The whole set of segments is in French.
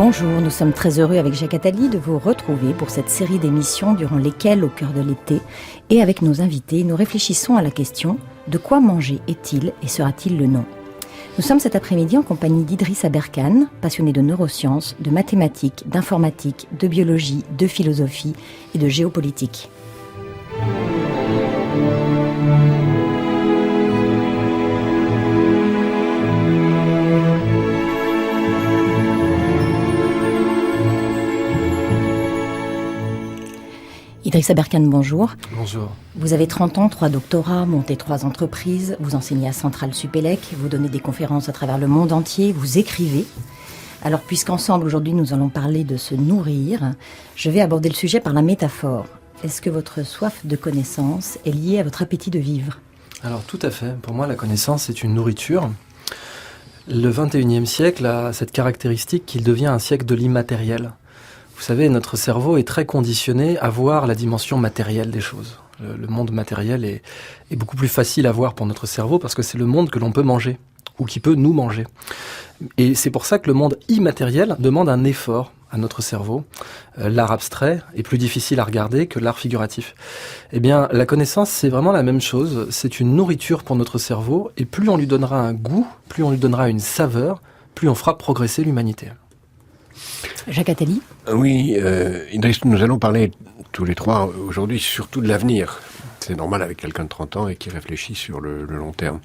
Bonjour, nous sommes très heureux avec Jacques Attali de vous retrouver pour cette série d'émissions durant lesquelles, au cœur de l'été, et avec nos invités, nous réfléchissons à la question « De quoi manger est-il et sera-t-il le nom ?» Nous sommes cet après-midi en compagnie d'Idriss Aberkane, passionné de neurosciences, de mathématiques, d'informatique, de biologie, de philosophie et de géopolitique. Idriss Aberkane, bonjour. Bonjour. Vous avez 30 ans, 3 doctorats, monté 3 entreprises, vous enseignez à Centrale Supélec, vous donnez des conférences à travers le monde entier, vous écrivez. Alors, puisqu'ensemble, aujourd'hui, nous allons parler de se nourrir, je vais aborder le sujet par la métaphore. Est-ce que votre soif de connaissance est liée à votre appétit de vivre ? Alors, tout à fait. Pour moi, la connaissance est une nourriture. Le 21e siècle a cette caractéristique qu'il devient un siècle de l'immatériel. Vous savez, notre cerveau est très conditionné à voir la dimension matérielle des choses. Le monde matériel est beaucoup plus facile à voir pour notre cerveau parce que c'est le monde que l'on peut manger ou qui peut nous manger. Et c'est pour ça que le monde immatériel demande un effort à notre cerveau. L'art abstrait est plus difficile à regarder que l'art figuratif. Eh bien, la connaissance, c'est vraiment la même chose. C'est une nourriture pour notre cerveau et plus on lui donnera un goût, plus on lui donnera une saveur, plus on fera progresser l'humanité. Jacques Attali ? Oui, Idriss, nous allons parler tous les trois aujourd'hui surtout de l'avenir. C'est normal avec quelqu'un de 30 ans et qui réfléchit sur le long terme.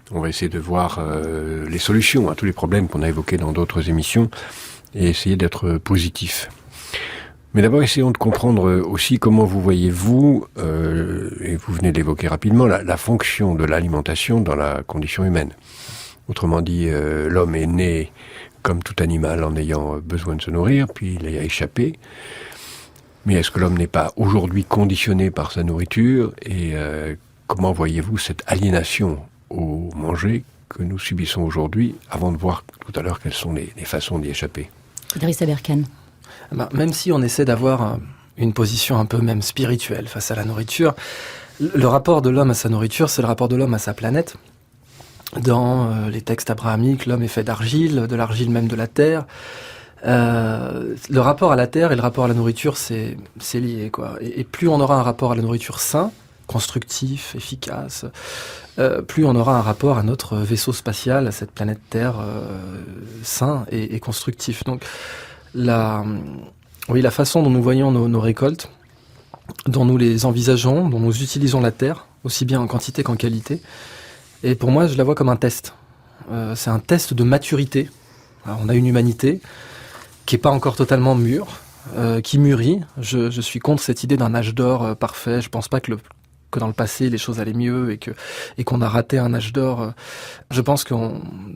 On va essayer de voir les solutions à tous les problèmes qu'on a évoqués dans d'autres émissions et essayer d'être positif. Mais d'abord, essayons de comprendre aussi comment vous voyez-vous, et vous venez d'évoquer rapidement, la fonction de l'alimentation dans la condition humaine. Autrement dit, l'homme est né comme tout animal en ayant besoin de se nourrir, puis il y a échappé. Mais est-ce que l'homme n'est pas aujourd'hui conditionné par sa nourriture ? Et comment voyez-vous cette aliénation au manger que nous subissons aujourd'hui, avant de voir tout à l'heure quelles sont les façons d'y échapper ? Idriss Aberkane. Même si on essaie d'avoir une position un peu même spirituelle face à la nourriture, le rapport de l'homme à sa nourriture, c'est le rapport de l'homme à sa planète. Dans les textes abrahamiques, l'homme est fait d'argile, de l'argile même de la terre. Le rapport à la terre et le rapport à la nourriture, c'est lié, quoi. Et plus on aura un rapport à la nourriture sain, constructif, efficace, plus on aura un rapport à notre vaisseau spatial, à cette planète Terre sain et constructif. Donc, la façon dont nous voyons nos récoltes, dont nous les envisageons, dont nous utilisons la terre, aussi bien en quantité qu'en qualité, et pour moi, je la vois comme un test. C'est un test de maturité. Alors, on a une humanité qui n'est pas encore totalement mûre, qui mûrit. Je suis contre cette idée d'un âge d'or parfait. Je pense pas que dans le passé, les choses allaient mieux et qu'on a raté un âge d'or. Je pense que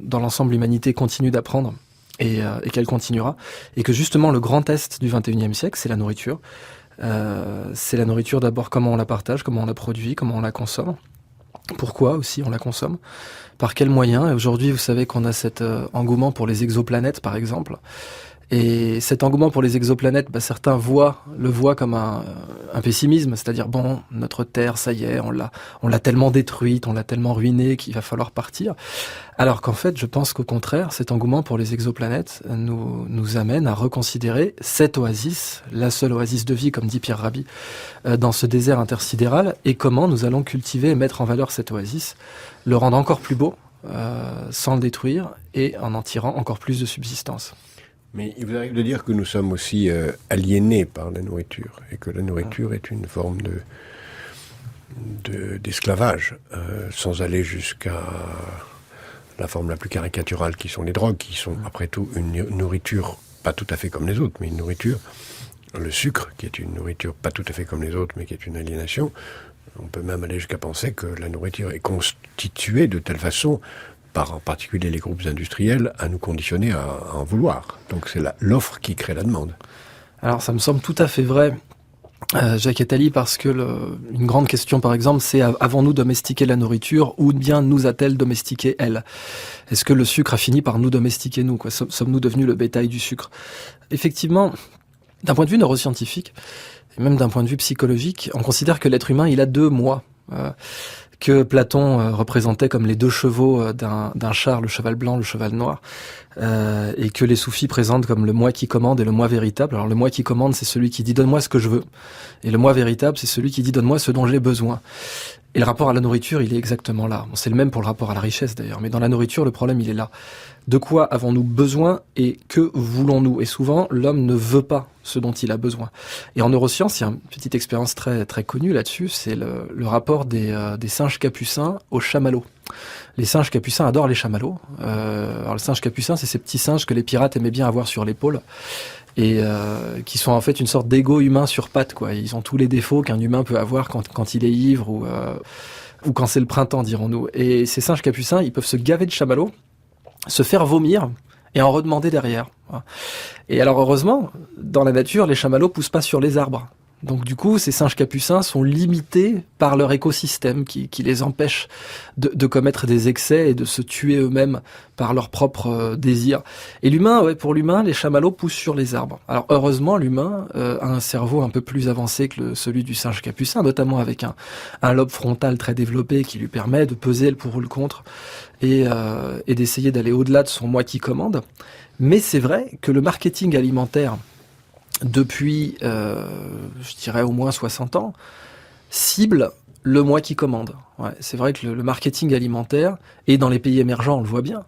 dans l'ensemble, l'humanité continue d'apprendre et qu'elle continuera. Et que justement, le grand test du 21e siècle, c'est la nourriture. C'est la nourriture d'abord, comment on la partage, comment on la produit, comment on la consomme. Pourquoi aussi on la consomme ? Par quels moyens ? Et aujourd'hui, vous savez qu'on a cet engouement pour les exoplanètes, par exemple. Et cet engouement pour les exoplanètes, certains le voient comme un pessimisme, c'est-à-dire bon, notre Terre, ça y est, on l'a tellement détruite, on l'a tellement ruinée qu'il va falloir partir. Alors qu'en fait, je pense qu'au contraire, cet engouement pour les exoplanètes nous amène à reconsidérer cette oasis, la seule oasis de vie, comme dit Pierre Rabhi, dans ce désert intersidéral, et comment nous allons cultiver et mettre en valeur cette oasis, le rendre encore plus beau, sans le détruire, et en tirant encore plus de subsistance. Mais il vous arrive de dire que nous sommes aussi aliénés par la nourriture, et que la nourriture est une forme d'esclavage, sans aller jusqu'à la forme la plus caricaturale qui sont les drogues, qui sont après tout une nourriture pas tout à fait comme les autres, mais une nourriture, le sucre, qui est une nourriture pas tout à fait comme les autres, mais qui est une aliénation. On peut même aller jusqu'à penser que la nourriture est constituée de telle façon, par en particulier les groupes industriels, à nous conditionner à en vouloir. Donc c'est l'offre qui crée la demande. Alors ça me semble tout à fait vrai, Jacques Attali, parce que une grande question par exemple, c'est avons-nous domestiqué la nourriture ou bien nous a-t-elle domestiqué elle ? Est-ce que le sucre a fini par nous domestiquer nous, quoi ? Sommes-nous devenus le bétail du sucre ? Effectivement, d'un point de vue neuroscientifique, et même d'un point de vue psychologique, on considère que l'être humain, il a 2 moi. que Platon représentait comme les deux chevaux d'un char, le cheval blanc, le cheval noir, et que les soufis présentent comme le moi qui commande et le moi véritable. Alors le moi qui commande, c'est celui qui dit donne-moi ce que je veux, et le moi véritable, c'est celui qui dit donne-moi ce dont j'ai besoin. Et le rapport à la nourriture, il est exactement là. Bon, c'est le même pour le rapport à la richesse d'ailleurs, mais dans la nourriture, le problème, il est là. De quoi avons-nous besoin et que voulons-nous? Et souvent, l'homme ne veut pas ce dont il a besoin. Et en neurosciences, il y a une petite expérience très, très connue là-dessus, c'est le rapport des singes capucins aux chamallows. Les singes capucins adorent les chamallows. Alors le singe capucin, c'est ces petits singes que les pirates aimaient bien avoir sur l'épaule, et qui sont en fait une sorte d'égo humain sur pattes, quoi. Ils ont tous les défauts qu'un humain peut avoir quand il est ivre ou quand c'est le printemps, dirons-nous. Et ces singes capucins, ils peuvent se gaver de chamallows, se faire vomir et en redemander derrière. Et alors heureusement, dans la nature, les chamallows poussent pas sur les arbres. Donc du coup, ces singes capucins sont limités par leur écosystème qui les empêche de commettre des excès et de se tuer eux-mêmes par leurs propres désirs. Et l'humain, pour l'humain, les chamallows poussent sur les arbres. Alors heureusement, l'humain a un cerveau un peu plus avancé que celui du singe capucin, notamment avec un lobe frontal très développé qui lui permet de peser le pour ou le contre et d'essayer d'aller au-delà de son moi qui commande. Mais c'est vrai que le marketing alimentaire, depuis, je dirais au moins 60 ans, cible le moi qui commande. Ouais, c'est vrai que le marketing alimentaire, et dans les pays émergents, on le voit bien,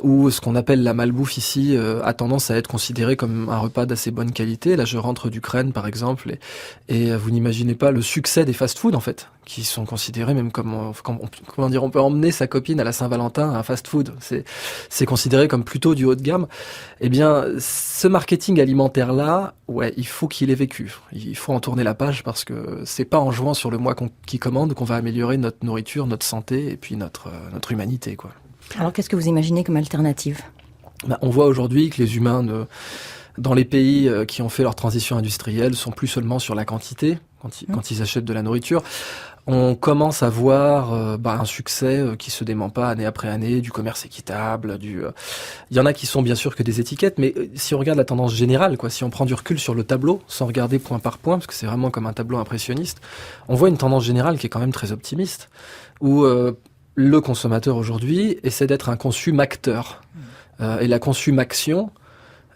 où ce qu'on appelle la malbouffe ici a tendance à être considéré comme un repas d'assez bonne qualité. Là, je rentre d'Ukraine, par exemple, et vous n'imaginez pas le succès des fast-food, en fait, qui sont considérés même comment dire, on peut emmener sa copine à la Saint-Valentin à un fast-food. C'est considéré comme plutôt du haut de gamme. Eh bien, ce marketing alimentaire-là, ouais, il faut qu'il ait vécu. Il faut en tourner la page parce que c'est pas en jouant sur le moi qui commande qu'on va améliorer notre nourriture, notre santé et puis notre humanité, quoi. Alors qu'est-ce que vous imaginez comme alternative? On voit aujourd'hui que les humains, dans les pays qui ont fait leur transition industrielle, sont plus seulement sur la quantité, quand ils achètent de la nourriture. On commence à voir un succès qui se dément pas année après année, du commerce équitable, il y en a qui sont bien sûr que des étiquettes, mais si on regarde la tendance générale, quoi, si on prend du recul sur le tableau, sans regarder point par point, parce que c'est vraiment comme un tableau impressionniste, on voit une tendance générale qui est quand même très optimiste, où le consommateur aujourd'hui essaie d'être un consumateur. Et la consumaction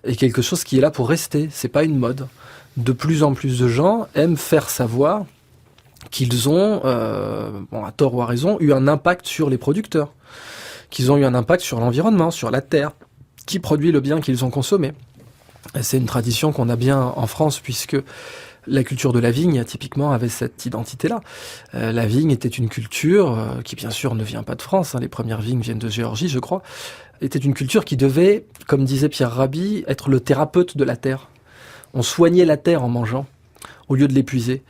est quelque chose qui est là pour rester, c'est pas une mode. De plus en plus de gens aiment faire savoir qu'ils ont, à tort ou à raison, eu un impact sur les producteurs, qu'ils ont eu un impact sur l'environnement, sur la terre, qui produit le bien qu'ils ont consommé. Et c'est une tradition qu'on a bien en France, puisque la culture de la vigne, typiquement, avait cette identité-là. La vigne était une culture qui, bien sûr, ne vient pas de France. Les premières vignes viennent de Géorgie, je crois. Était une culture qui devait, comme disait Pierre Rabhi, être le thérapeute de la terre. On soignait la terre en mangeant, au lieu de l'épuiser.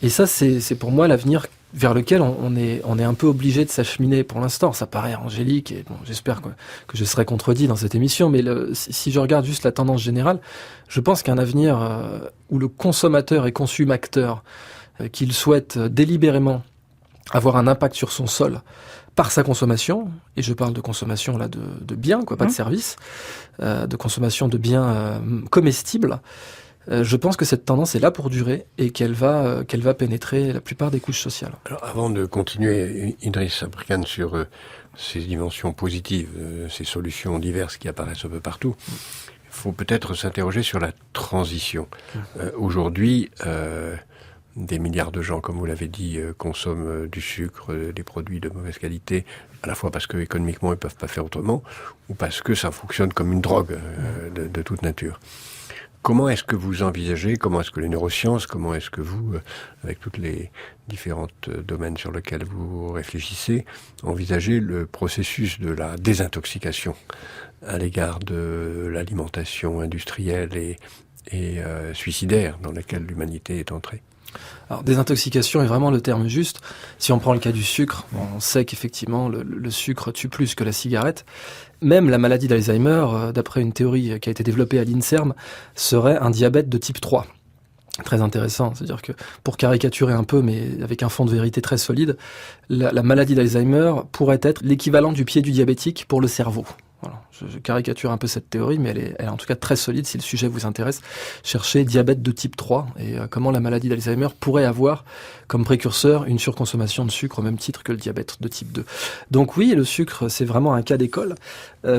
Et ça, c'est pour moi l'avenir vers lequel on est un peu obligé de s'acheminer pour l'instant. Ça paraît angélique, et bon, j'espère que je serai contredit dans cette émission, mais si je regarde juste la tendance générale, je pense qu'un avenir où le consommateur et consumateur, qu'il souhaite délibérément avoir un impact sur son sol par sa consommation, et je parle de consommation là de biens, pas de services, de consommation de biens comestibles, je pense que cette tendance est là pour durer et qu'elle va pénétrer la plupart des couches sociales. Alors, avant de continuer, Idriss Abrikane, sur ces dimensions positives, ces solutions diverses qui apparaissent un peu partout, il faut peut-être s'interroger sur la transition. Aujourd'hui, des milliards de gens, comme vous l'avez dit, consomment du sucre, des produits de mauvaise qualité, à la fois parce que économiquement ils ne peuvent pas faire autrement, ou parce que ça fonctionne comme une drogue de toute nature. Comment est-ce que vous envisagez, comment est-ce que les neurosciences, comment est-ce que vous, avec tous les différents domaines sur lesquels vous réfléchissez, envisagez le processus de la désintoxication à l'égard de l'alimentation industrielle et suicidaire dans laquelle l'humanité est entrée? Alors, désintoxication est vraiment le terme juste. Si on prend le cas du sucre, on sait qu'effectivement le sucre tue plus que la cigarette. Même la maladie d'Alzheimer, d'après une théorie qui a été développée à l'INSERM, serait un diabète de type 3. Très intéressant, c'est-à-dire que, pour caricaturer un peu, mais avec un fond de vérité très solide, la maladie d'Alzheimer pourrait être l'équivalent du pied du diabétique pour le cerveau. Voilà. Je caricature un peu cette théorie, mais elle est en tout cas très solide si le sujet vous intéresse. Cherchez diabète de type 3 et comment la maladie d'Alzheimer pourrait avoir comme précurseur une surconsommation de sucre au même titre que le diabète de type 2. Donc oui, le sucre, c'est vraiment un cas d'école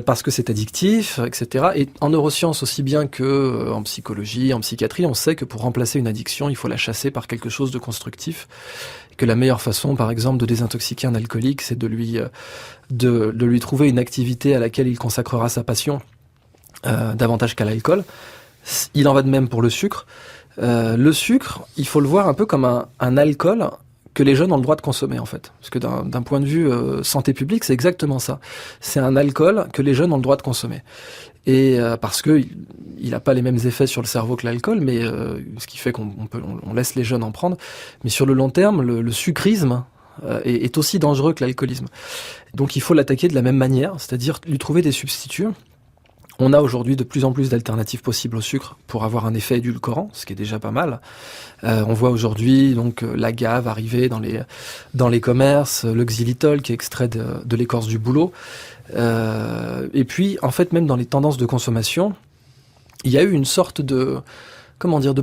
parce que c'est addictif, etc. Et en neurosciences aussi bien que en psychologie, en psychiatrie, on sait que pour remplacer une addiction, il faut la chasser par quelque chose de constructif. Et que la meilleure façon, par exemple, de désintoxiquer un alcoolique, c'est de lui trouver une activité à laquelle il consacrera sa passion davantage qu'à l'alcool. Il en va de même pour le sucre. Le sucre, il faut le voir un peu comme un alcool que les jeunes ont le droit de consommer, en fait. Parce que d'un point de vue santé publique, c'est exactement ça. C'est un alcool que les jeunes ont le droit de consommer. Et parce que il n'a pas les mêmes effets sur le cerveau que l'alcool, mais ce qui fait qu'on laisse les jeunes en prendre. Mais sur le long terme, le sucrisme est aussi dangereux que l'alcoolisme. Donc il faut l'attaquer de la même manière, c'est-à-dire lui trouver des substituts. On a aujourd'hui de plus en plus d'alternatives possibles au sucre pour avoir un effet édulcorant, ce qui est déjà pas mal. On voit aujourd'hui donc l'agave arriver dans les commerces, le xylitol qui est extrait de l'écorce du bouleau. Et puis, en fait, même dans les tendances de consommation, il y a eu une sorte de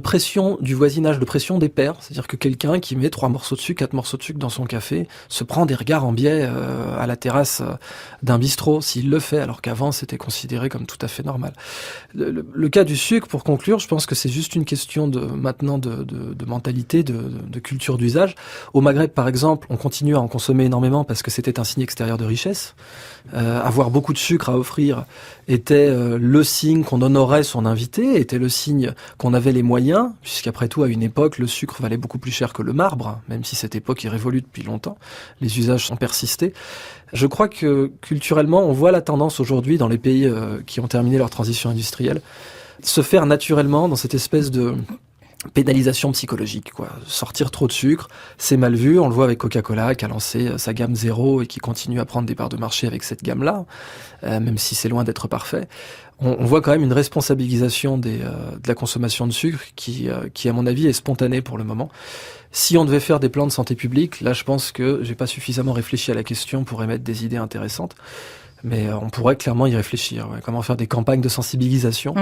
pression du voisinage, de pression des pairs. C'est-à-dire que quelqu'un qui met 3 morceaux de sucre, 4 morceaux de sucre dans son café, se prend des regards en biais à la terrasse d'un bistrot, s'il le fait, alors qu'avant, c'était considéré comme tout à fait normal. Le cas du sucre, pour conclure, je pense que c'est juste une question de mentalité, de culture d'usage. Au Maghreb, par exemple, on continue à en consommer énormément parce que c'était un signe extérieur de richesse. Avoir beaucoup de sucre à offrir était le signe qu'on honorait son invité, était le signe qu'on avait les moyens, puisqu'après tout, à une époque, le sucre valait beaucoup plus cher que le marbre, même si cette époque est révolue depuis longtemps. Les usages ont persisté. Je crois que culturellement, on voit la tendance aujourd'hui dans les pays qui ont terminé leur transition industrielle se faire naturellement dans cette espèce de pénalisation psychologique, quoi. Sortir trop de sucre, c'est mal vu. On le voit avec Coca-Cola qui a lancé sa gamme zéro et qui continue à prendre des parts de marché avec cette gamme-là, même si c'est loin d'être parfait. On voit quand même une responsabilisation de la consommation de sucre qui, à mon avis, est spontanée pour le moment. Si on devait faire des plans de santé publique, là, je pense que j'ai pas suffisamment réfléchi à la question pour émettre des idées intéressantes. Mais on pourrait clairement y réfléchir. Ouais. Comment faire des campagnes de sensibilisation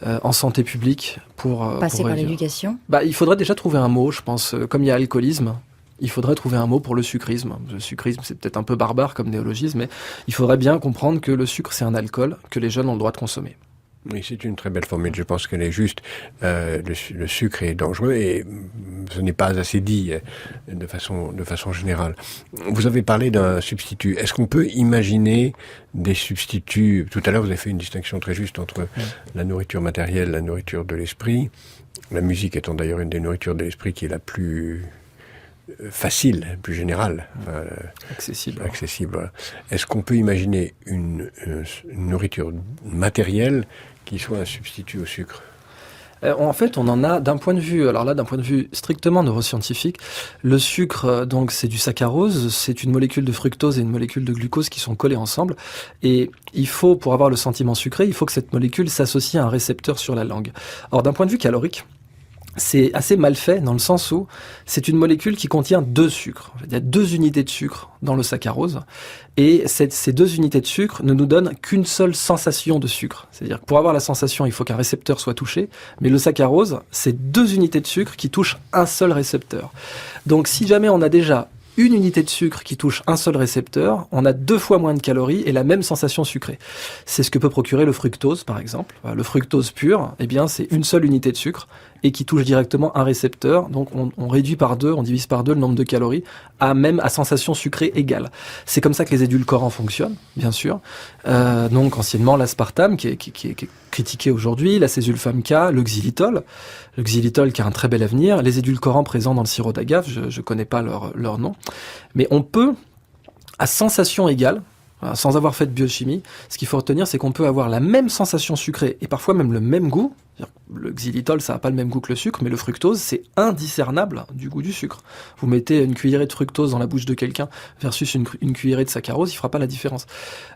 en santé publique pour passer par l'éducation. Il faudrait déjà trouver un mot, je pense. Comme il y a alcoolisme, il faudrait trouver un mot pour le sucrisme. Le sucrisme, c'est peut-être un peu barbare comme néologisme, mais il faudrait bien comprendre que le sucre, c'est un alcool que les jeunes ont le droit de consommer. Oui, c'est une très belle formule. Je pense qu'elle est juste. Le sucre est dangereux et ce n'est pas assez dit de façon générale. Vous avez parlé d'un substitut. Est-ce qu'on peut imaginer des substituts? Tout à l'heure, vous avez fait une distinction très juste entre la nourriture matérielle, la nourriture de l'esprit. La musique étant d'ailleurs une des nourritures de l'esprit qui est la plus facile, plus générale, accessible. Est-ce qu'on peut imaginer une nourriture matérielle qui soit un substitut au sucre? En fait, on en a d'un point de vue strictement neuroscientifique. Le sucre, donc, c'est du saccharose, c'est une molécule de fructose et une molécule de glucose qui sont collées ensemble. Et il faut, pour avoir le sentiment sucré, il faut que cette molécule s'associe à un récepteur sur la langue. Alors, d'un point de vue calorique, c'est assez mal fait dans le sens où c'est une molécule qui contient 2 sucres. Il y a 2 unités de sucre dans le saccharose et ces 2 unités de sucre ne nous donnent qu'une seule sensation de sucre. C'est-à-dire que pour avoir la sensation, il faut qu'un récepteur soit touché, mais le saccharose, c'est 2 unités de sucre qui touchent un seul récepteur. Donc si jamais on a déjà une unité de sucre qui touche un seul récepteur, on a 2 fois moins de calories et la même sensation sucrée. C'est ce que peut procurer le fructose, par exemple. Le fructose pur, eh bien, c'est une seule unité de sucre et qui touche directement un récepteur. Donc, on réduit par 2, on divise par 2 le nombre de calories à sensation sucrée égale. C'est comme ça que les édulcorants fonctionnent, bien sûr. Donc, anciennement, l'aspartame, qui est critiqué aujourd'hui, la césulfame K, le xylitol qui a un très bel avenir, les édulcorants présents dans le sirop d'agave, je connais pas leur nom, mais on peut, à sensation égale, sans avoir fait de biochimie, ce qu'il faut retenir, c'est qu'on peut avoir la même sensation sucrée et parfois même le même goût. Le xylitol, ça n'a pas le même goût que le sucre, mais le fructose, c'est indiscernable du goût du sucre. Vous mettez une cuillerée de fructose dans la bouche de quelqu'un versus une cuillerée de saccharose, il ne fera pas la différence.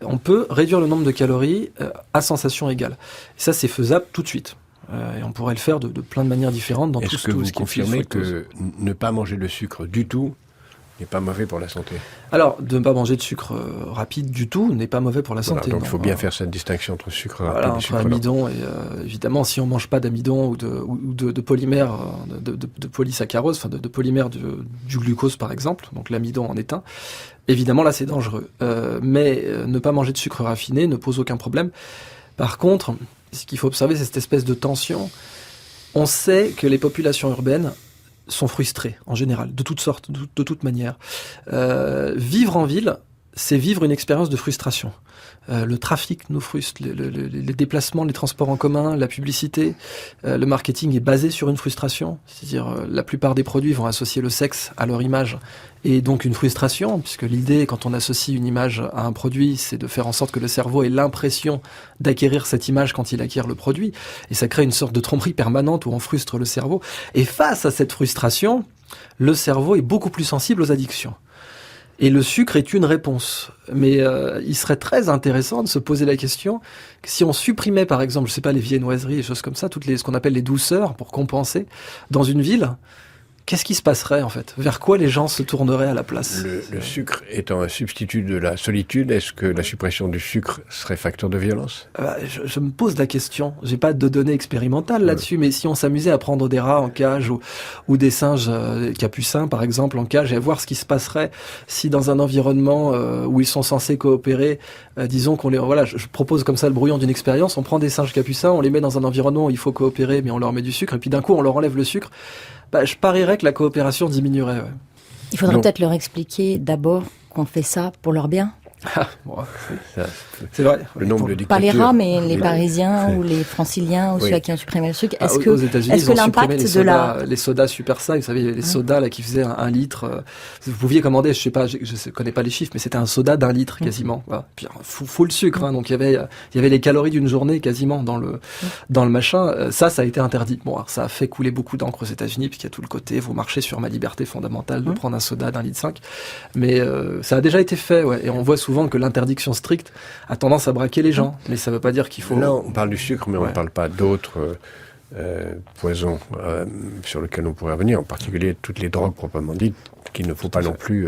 On peut réduire le nombre de calories à sensation égale. Et ça, c'est faisable tout de suite. Et on pourrait le faire de plein de manières différentes dans tout ce qui est Est-ce que vous confirmez que ne pas manger de sucre du tout n'est pas mauvais pour la santé. Alors, de ne pas manger de sucre rapide du tout n'est pas mauvais pour la santé. Donc il faut bien faire cette distinction entre sucre rapide et sucre lent. Entre amidon et évidemment, si on ne mange pas d'amidon ou de polymères, de polysaccharose, enfin de polymères du glucose par exemple, donc l'amidon en est un, évidemment là c'est dangereux. Mais ne pas manger de sucre raffiné ne pose aucun problème. Par contre, ce qu'il faut observer, c'est cette espèce de tension. On sait que les populations urbaines sont frustrés, en général, de toutes sortes, de toute manière. Vivre en ville, c'est vivre une expérience de frustration. Le trafic nous frustre, les déplacements, les transports en commun, la publicité, le marketing est basé sur une frustration. C'est-à-dire, la plupart des produits vont associer le sexe à leur image, et donc une frustration, puisque l'idée, quand on associe une image à un produit, c'est de faire en sorte que le cerveau ait l'impression d'acquérir cette image quand il acquiert le produit, et ça crée une sorte de tromperie permanente où on frustre le cerveau. Et face à cette frustration, le cerveau est beaucoup plus sensible aux addictions. Et le sucre est une réponse. Mais il serait très intéressant de se poser la question que si on supprimait, par exemple, je sais pas, les viennoiseries, les choses comme ça, ce qu'on appelle les douceurs pour compenser, dans une ville, qu'est-ce qui se passerait en fait ? Vers quoi les gens se tourneraient à la place ? Le sucre étant un substitut de la solitude, est-ce que la suppression du sucre serait facteur de violence ? Je me pose la question. J'ai pas de données expérimentales là-dessus, mais si on s'amusait à prendre des rats en cage ou des singes capucins par exemple en cage et à voir ce qui se passerait si dans un environnement où ils sont censés coopérer, disons qu'on je propose comme ça le brouillon d'une expérience, on prend des singes capucins, on les met dans un environnement où il faut coopérer, mais on leur met du sucre et puis d'un coup on leur enlève le sucre. Je parierais que la coopération diminuerait. Ouais. Il faudrait peut-être leur expliquer d'abord qu'on fait ça pour leur bien. C'est vrai. Le nombre de dictatures. Pas les rats, mais les Parisiens ou les Franciliens ou ceux qui ont supprimé le sucre. Est-ce que l'impact les sodas super ça, vous savez, les sodas là qui faisaient 1 litre, vous pouviez commander, je sais pas, je connais pas les chiffres, mais c'était un soda d'1 litre quasiment. Voilà. Puis full sucre, hein, donc il y avait les calories d'une journée quasiment dans le machin. Ça a été interdit. Bon, alors, ça a fait couler beaucoup d'encre aux États-Unis, puisqu'il y a tout le côté, vous marchez sur ma liberté fondamentale de prendre un soda d'1,5 litre. Mais ça a déjà été fait, ouais, et on voit souvent que l'interdiction stricte a tendance à braquer les gens, mais ça ne veut pas dire qu'il faut... Là, on parle du sucre, mais on ne parle pas d'autres poisons sur lesquels on pourrait revenir, en particulier toutes les drogues proprement dites, qu'il ne faut pas non plus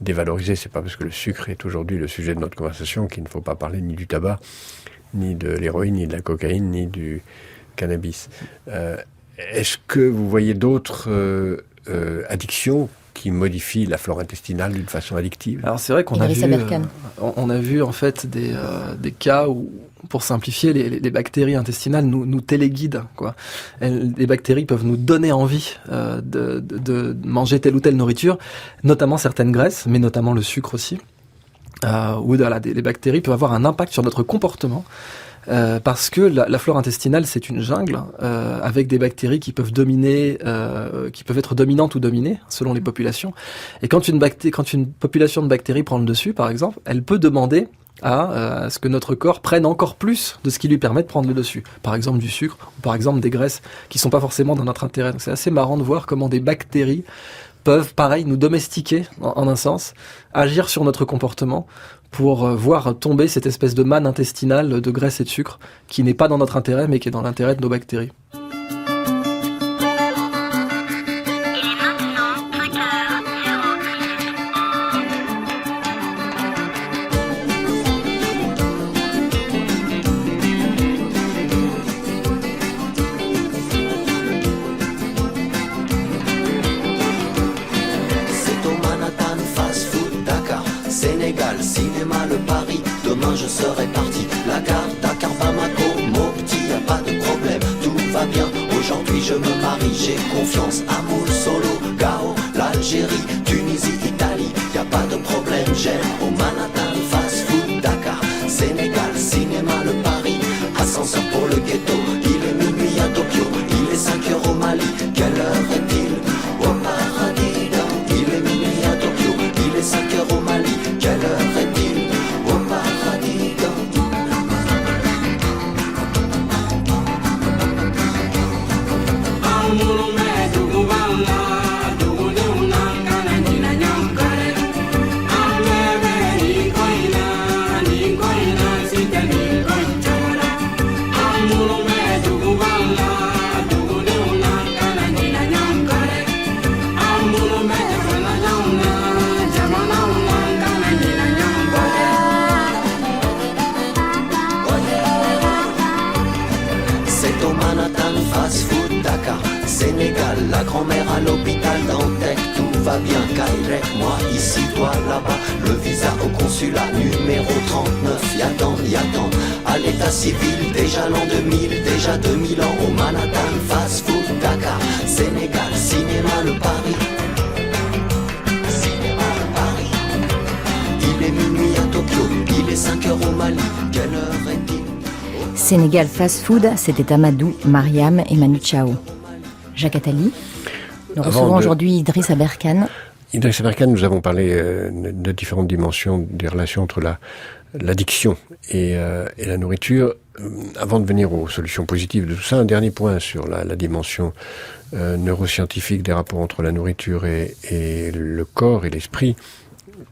dévaloriser. C'est pas parce que le sucre est aujourd'hui le sujet de notre conversation qu'il ne faut pas parler ni du tabac, ni de l'héroïne, ni de la cocaïne, ni du cannabis. Est-ce que vous voyez d'autres addictions qui modifie la flore intestinale d'une façon addictive? Alors c'est vrai qu'on a vu en fait des cas où, pour simplifier, les bactéries intestinales nous téléguident, quoi. Les bactéries peuvent nous donner envie de manger telle ou telle nourriture, notamment certaines graisses, mais notamment le sucre aussi. Les bactéries peuvent avoir un impact sur notre comportement. Parce que la flore intestinale, c'est une jungle avec des bactéries qui peuvent dominer, qui peuvent être dominantes ou dominées selon les populations. Et quand une population de bactéries prend le dessus, par exemple, elle peut demander à ce que notre corps prenne encore plus de ce qui lui permet de prendre le dessus. Par exemple du sucre ou par exemple des graisses qui sont pas forcément dans notre intérêt. Donc c'est assez marrant de voir comment des bactéries peuvent, pareil, nous domestiquer en un sens, agir sur notre comportement pour voir tomber cette espèce de manne intestinale de graisse et de sucre qui n'est pas dans notre intérêt mais qui est dans l'intérêt de nos bactéries. Cinéma, le Paris, demain je serai parti. La gare, Dakar, Bamako, Mopti, y a pas de problème, tout va bien. Aujourd'hui je me marie, j'ai confiance. Amour, Solo, Gao, l'Algérie, Tunisie, Italie, y a pas de problème. J'aime au Manhattan, fast food, Dakar, Sénégal, cinéma, le Paris. Ascenseur pour le ghetto, il est minuit à Tokyo, il est 5h au Mali. Quelle heure est-il? Au paradis, il est minuit à Tokyo, il est 5h au Mali. Quelle heure est-il au paradis? Toronto, Manhattan, fast food, Dakar, Sénégal, la grand-mère à l'hôpital Dantec, tout va bien, Kairek, moi ici, toi là-bas, le visa au consulat numéro 39, y'attend, à l'état civil, déjà l'an 2000, déjà 2000 ans, au Manhattan, fast food, Dakar, Sénégal, cinéma, le Paris. Il est minuit à Tokyo, il est 5 heures au Mali, quelle heure est-il? Sénégal Fast Food, c'était Amadou, Mariam et Manu Chao. Jacques Attali, nous recevons aujourd'hui Idriss Aberkane. Idriss Aberkane, nous avons parlé de différentes dimensions des relations entre l'addiction et la nourriture. Avant de venir aux solutions positives de tout ça, un dernier point sur la dimension neuroscientifique des rapports entre la nourriture et le corps et l'esprit.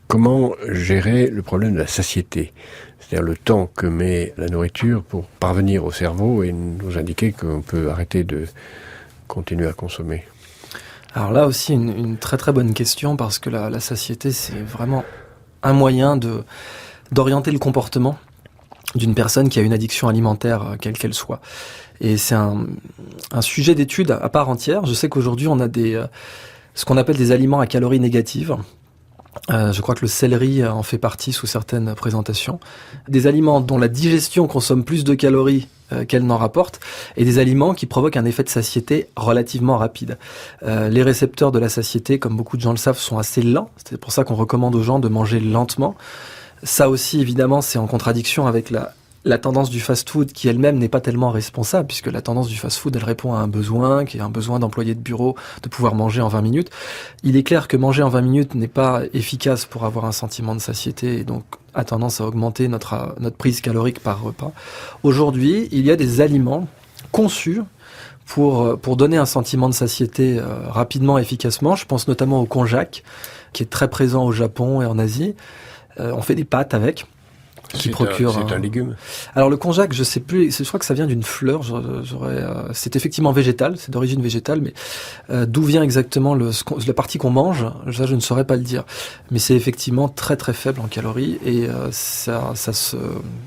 Comment gérer le problème de la satiété ? C'est-à-dire le temps que met la nourriture pour parvenir au cerveau et nous indiquer qu'on peut arrêter de continuer à consommer. Alors là aussi, une très très bonne question, parce que la satiété, c'est vraiment un moyen d'orienter le comportement d'une personne qui a une addiction alimentaire, quelle qu'elle soit. Et c'est un sujet d'étude à part entière. Je sais qu'aujourd'hui, on a ce qu'on appelle des aliments à calories négatives. Je crois que le céleri en fait partie sous certaines présentations. Des aliments dont la digestion consomme plus de calories qu'elle n'en rapporte, et des aliments qui provoquent un effet de satiété relativement rapide. Les récepteurs de la satiété, comme beaucoup de gens le savent, sont assez lents. C'est pour ça qu'on recommande aux gens de manger lentement. Ça aussi, évidemment, c'est en contradiction avec la tendance du fast-food, qui elle-même n'est pas tellement responsable, puisque la tendance du fast-food, elle répond à un besoin, qui est un besoin d'employés de bureau, de pouvoir manger en 20 minutes. Il est clair que manger en 20 minutes n'est pas efficace pour avoir un sentiment de satiété, et donc a tendance à augmenter notre prise calorique par repas. Aujourd'hui, il y a des aliments conçus pour donner un sentiment de satiété rapidement, efficacement. Je pense notamment au konjac, qui est très présent au Japon et en Asie. On fait des pâtes avec. C'est un légume. Alors le konjac, je sais plus, je crois que ça vient d'une fleur. C'est effectivement végétal, c'est d'origine végétale, mais d'où vient exactement la partie qu'on mange, ça je ne saurais pas le dire. Mais c'est effectivement très très faible en calories, et ça se,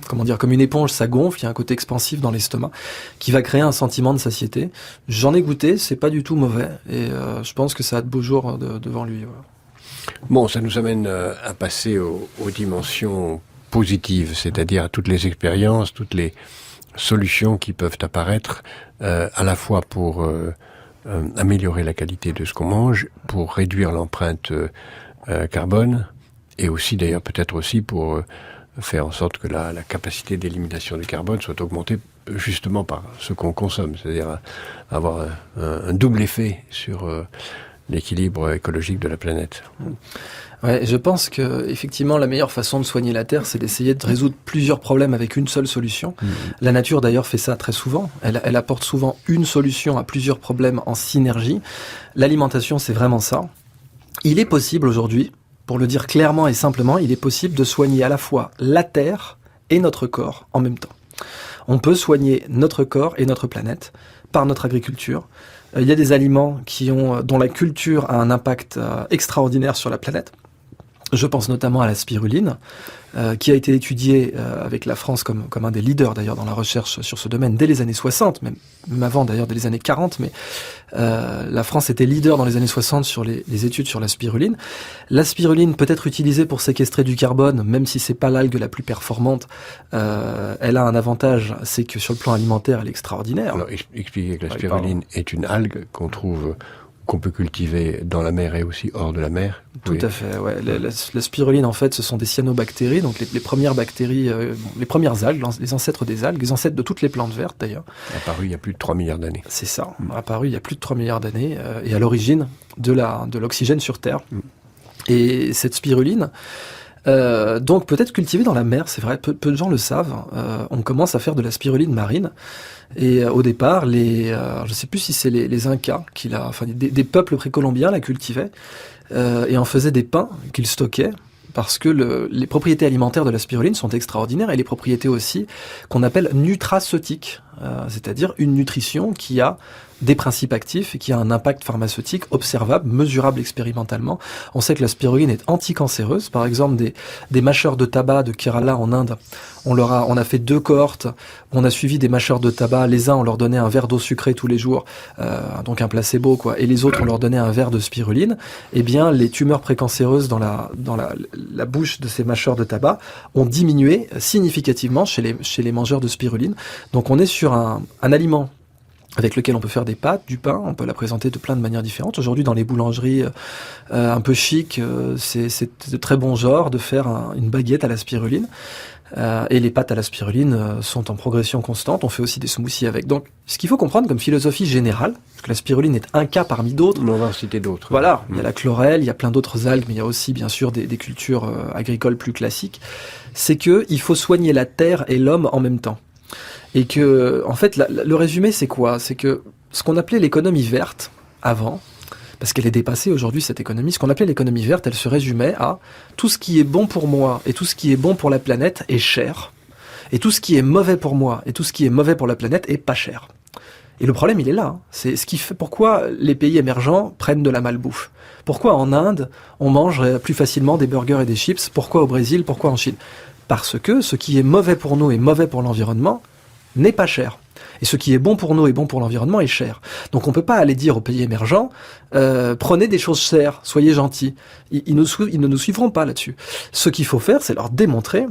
comme une éponge, ça gonfle. Il y a un côté expansif dans l'estomac qui va créer un sentiment de satiété. J'en ai goûté, c'est pas du tout mauvais, et je pense que ça a de beaux jours devant lui. Voilà. Bon, ça nous amène à passer aux dimensions positives, c'est-à-dire à toutes les expériences, toutes les solutions qui peuvent apparaître, à la fois pour améliorer la qualité de ce qu'on mange, pour réduire l'empreinte carbone, et aussi d'ailleurs peut-être aussi pour faire en sorte que la capacité d'élimination du carbone soit augmentée justement par ce qu'on consomme, c'est-à-dire avoir un double effet sur l'équilibre écologique de la planète. Ouais, je pense que effectivement la meilleure façon de soigner la Terre, c'est d'essayer de résoudre plusieurs problèmes avec une seule solution. La nature d'ailleurs fait ça très souvent. Elle apporte souvent une solution à plusieurs problèmes en synergie. L'alimentation, c'est vraiment ça. Il est possible aujourd'hui, pour le dire clairement et simplement, il est possible de soigner à la fois la Terre et notre corps en même temps. On peut soigner notre corps et notre planète par notre agriculture. Il y a des aliments dont la culture a un impact extraordinaire sur la planète. Je pense notamment à la spiruline, qui a été étudiée avec la France comme un des leaders d'ailleurs dans la recherche sur ce domaine dès les années 60, même avant d'ailleurs dès les années 40, mais la France était leader dans les années 60 sur les études sur la spiruline. La spiruline peut être utilisée pour séquestrer du carbone, même si c'est pas l'algue la plus performante. Elle a un avantage, c'est que sur le plan alimentaire, elle est extraordinaire. Alors expliquez que la spiruline est une algue qu'on peut cultiver dans la mer et aussi hors de la mer. Tout à fait, ouais. La spiruline, en fait, ce sont des cyanobactéries, donc les premières bactéries, les premières algues, les ancêtres des algues, les ancêtres de toutes les plantes vertes d'ailleurs. Apparu il y a plus de 3 milliards d'années. C'est ça, apparu il y a plus de 3 milliards d'années, et à l'origine de l'oxygène sur Terre. Et cette spiruline, donc peut-être cultivée dans la mer, c'est vrai, peu de gens le savent. On commence à faire de la spiruline marine. Et au départ, je ne sais plus si c'est les Incas, des peuples précolombiens la cultivaient et en faisaient des pains qu'ils stockaient, parce que les propriétés alimentaires de la spiruline sont extraordinaires, et les propriétés aussi qu'on appelle nutraceutiques. c'est-à-dire une nutrition qui a des principes actifs et qui a un impact pharmaceutique observable, mesurable expérimentalement. On sait que la spiruline est anticancéreuse. Par exemple, des mâcheurs de tabac de Kerala en Inde, on a fait 2 cohortes. On a suivi des mâcheurs de tabac. Les uns, on leur donnait un verre d'eau sucrée tous les jours, donc un placebo, quoi. Et les autres, on leur donnait un verre de spiruline. Eh bien, les tumeurs précancéreuses dans la bouche de ces mâcheurs de tabac ont diminué significativement chez les mangeurs de spiruline. Donc, on est sur un aliment avec lequel on peut faire des pâtes, du pain, on peut la présenter de plein de manières différentes. Aujourd'hui, dans les boulangeries un peu chic, c'est de très bon genre de faire une baguette à la spiruline. Et les pâtes à la spiruline sont en progression constante. On fait aussi des smoothies avec. Donc, ce qu'il faut comprendre comme philosophie générale, parce que la spiruline est un cas parmi d'autres. On va en citer d'autres. Voilà, il y a la chlorelle, il y a plein d'autres algues, mais il y a aussi, bien sûr, des cultures agricoles plus classiques. C'est que il faut soigner la terre et l'homme en même temps. Et que, en fait, le résumé, c'est quoi? C'est que ce qu'on appelait l'économie verte, avant, parce qu'elle est dépassée aujourd'hui, cette économie, ce qu'on appelait l'économie verte, elle se résumait à tout ce qui est bon pour moi et tout ce qui est bon pour la planète est cher, et tout ce qui est mauvais pour moi et tout ce qui est mauvais pour la planète est pas cher. Et le problème, il est là. Hein. C'est ce qui fait pourquoi les pays émergents prennent de la malbouffe. Pourquoi en Inde, on mange plus facilement des burgers et des chips? Pourquoi au Brésil? Pourquoi en Chine? Parce que ce qui est mauvais pour nous et mauvais pour l'environnement n'est pas cher. Et ce qui est bon pour nous et bon pour l'environnement est cher. Donc on peut pas aller dire aux pays émergents prenez des choses chères, soyez gentils. Ils ne nous suivront pas là-dessus. Ce qu'il faut faire, c'est leur démontrer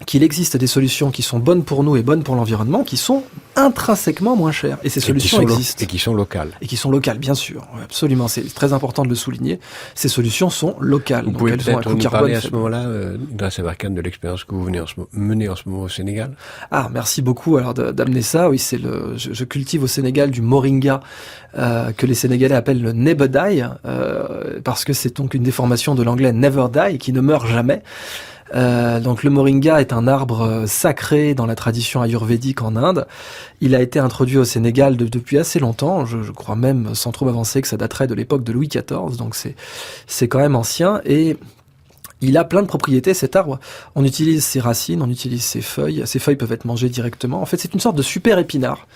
qu'il existe des solutions qui sont bonnes pour nous et bonnes pour l'environnement, qui sont intrinsèquement moins chères. Et ces solutions existent. Et qui sont locales. Et qui sont locales, bien sûr. Oui, absolument, c'est très important de le souligner. Ces solutions sont locales. Vous pouvez peut-être nous parler à ce moment-là, Idriss Aberkane, de l'expérience que vous menez en ce moment au Sénégal. Ah, merci beaucoup alors d'amener ça. Oui, je cultive au Sénégal du moringa que les Sénégalais appellent le never die, parce que c'est donc une déformation de l'anglais never die, qui ne meurt jamais. Donc le moringa est un arbre sacré dans la tradition ayurvédique en Inde. Il a été introduit au Sénégal depuis assez longtemps. Je crois même, sans trop avancer, que ça daterait de l'époque de Louis XIV. Donc c'est quand même ancien. Et il a plein de propriétés, cet arbre. On utilise ses racines, on utilise ses feuilles. Ces feuilles peuvent être mangées directement. En fait, c'est une sorte de super épinard.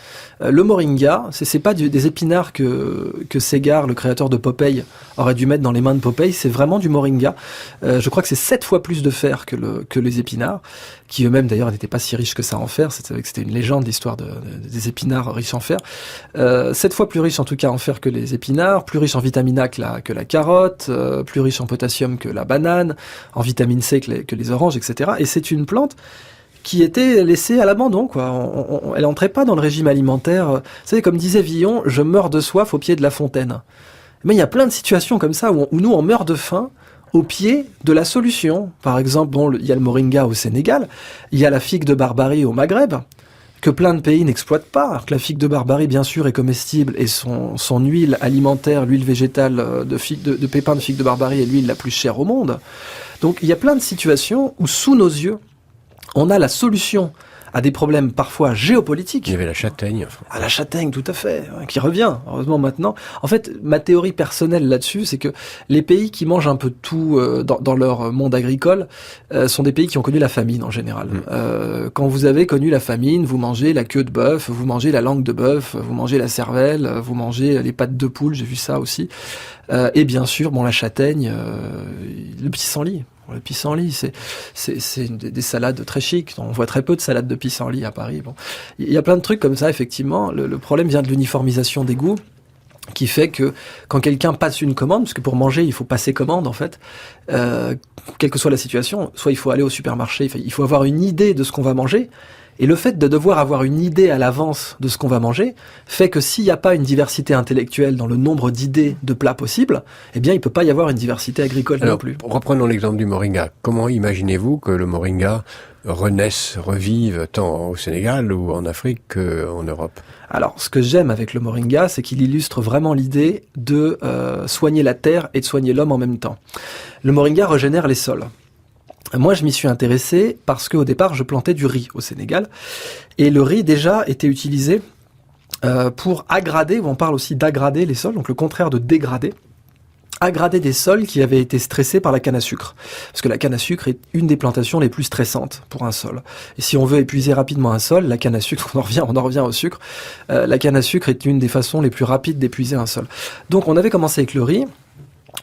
Le moringa, c'est pas des épinards que Ségard, le créateur de Popeye, aurait dû mettre dans les mains de Popeye. C'est vraiment du moringa. Je crois que c'est 7 fois plus de fer que les épinards, qui eux-mêmes d'ailleurs n'étaient pas si riches que ça en fer. C'était une légende, l'histoire des épinards riches en fer. 7 fois plus riches en tout cas en fer que les épinards, plus riches en vitamine A que la carotte, plus riches en potassium que la banane, en vitamine C que les oranges, etc. Et c'est une plante qui était laissée à l'abandon, quoi. Elle entrait pas dans le régime alimentaire. Vous savez, comme disait Villon, je meurs de soif au pied de la fontaine. Mais il y a plein de situations comme ça où nous on meurt de faim au pied de la solution. Par exemple, il y a le moringa au Sénégal, il y a la figue de Barbarie au Maghreb, que plein de pays n'exploitent pas. Alors que la figue de Barbarie, bien sûr, est comestible et son huile alimentaire, l'huile végétale de pépins de figue de Barbarie est l'huile la plus chère au monde. Donc il y a plein de situations où, sous nos yeux, on a la solution à des problèmes parfois géopolitiques. Il y avait la châtaigne. Ah, la châtaigne, tout à fait, qui revient, heureusement maintenant. En fait, ma théorie personnelle là-dessus, c'est que les pays qui mangent un peu de tout dans leur monde agricole sont des pays qui ont connu la famine en général. Quand vous avez connu la famine, vous mangez la queue de bœuf, vous mangez la langue de bœuf, vous mangez la cervelle, vous mangez les pattes de poule, j'ai vu ça aussi. Et bien sûr, la châtaigne, le pissenlit. Le pissenlit, c'est des salades très chic. On voit très peu de salades de pissenlit à Paris. Bon, il y a plein de trucs comme ça, effectivement. Le problème vient de l'uniformisation des goûts, qui fait que quand quelqu'un passe une commande, parce que pour manger, il faut passer commande, en fait, quelle que soit la situation, soit il faut aller au supermarché, il faut avoir une idée de ce qu'on va manger. Et le fait de devoir avoir une idée à l'avance de ce qu'on va manger fait que s'il n'y a pas une diversité intellectuelle dans le nombre d'idées de plats possibles, eh bien, il ne peut pas y avoir une diversité agricole non plus. Reprenons l'exemple du moringa. Comment imaginez-vous que le moringa revive tant au Sénégal ou en Afrique qu'en Europe? Alors, ce que j'aime avec le moringa, c'est qu'il illustre vraiment l'idée de soigner la terre et de soigner l'homme en même temps. Le moringa régénère les sols. Moi, je m'y suis intéressé parce qu'au départ, je plantais du riz au Sénégal. Et le riz, déjà, était utilisé pour aggrader, ou on parle aussi d'aggrader les sols, donc le contraire de dégrader. aggrader des sols qui avaient été stressés par la canne à sucre. Parce que la canne à sucre est une des plantations les plus stressantes pour un sol. Et si on veut épuiser rapidement un sol, la canne à sucre, on en revient au sucre, la canne à sucre est une des façons les plus rapides d'épuiser un sol. Donc on avait commencé avec le riz.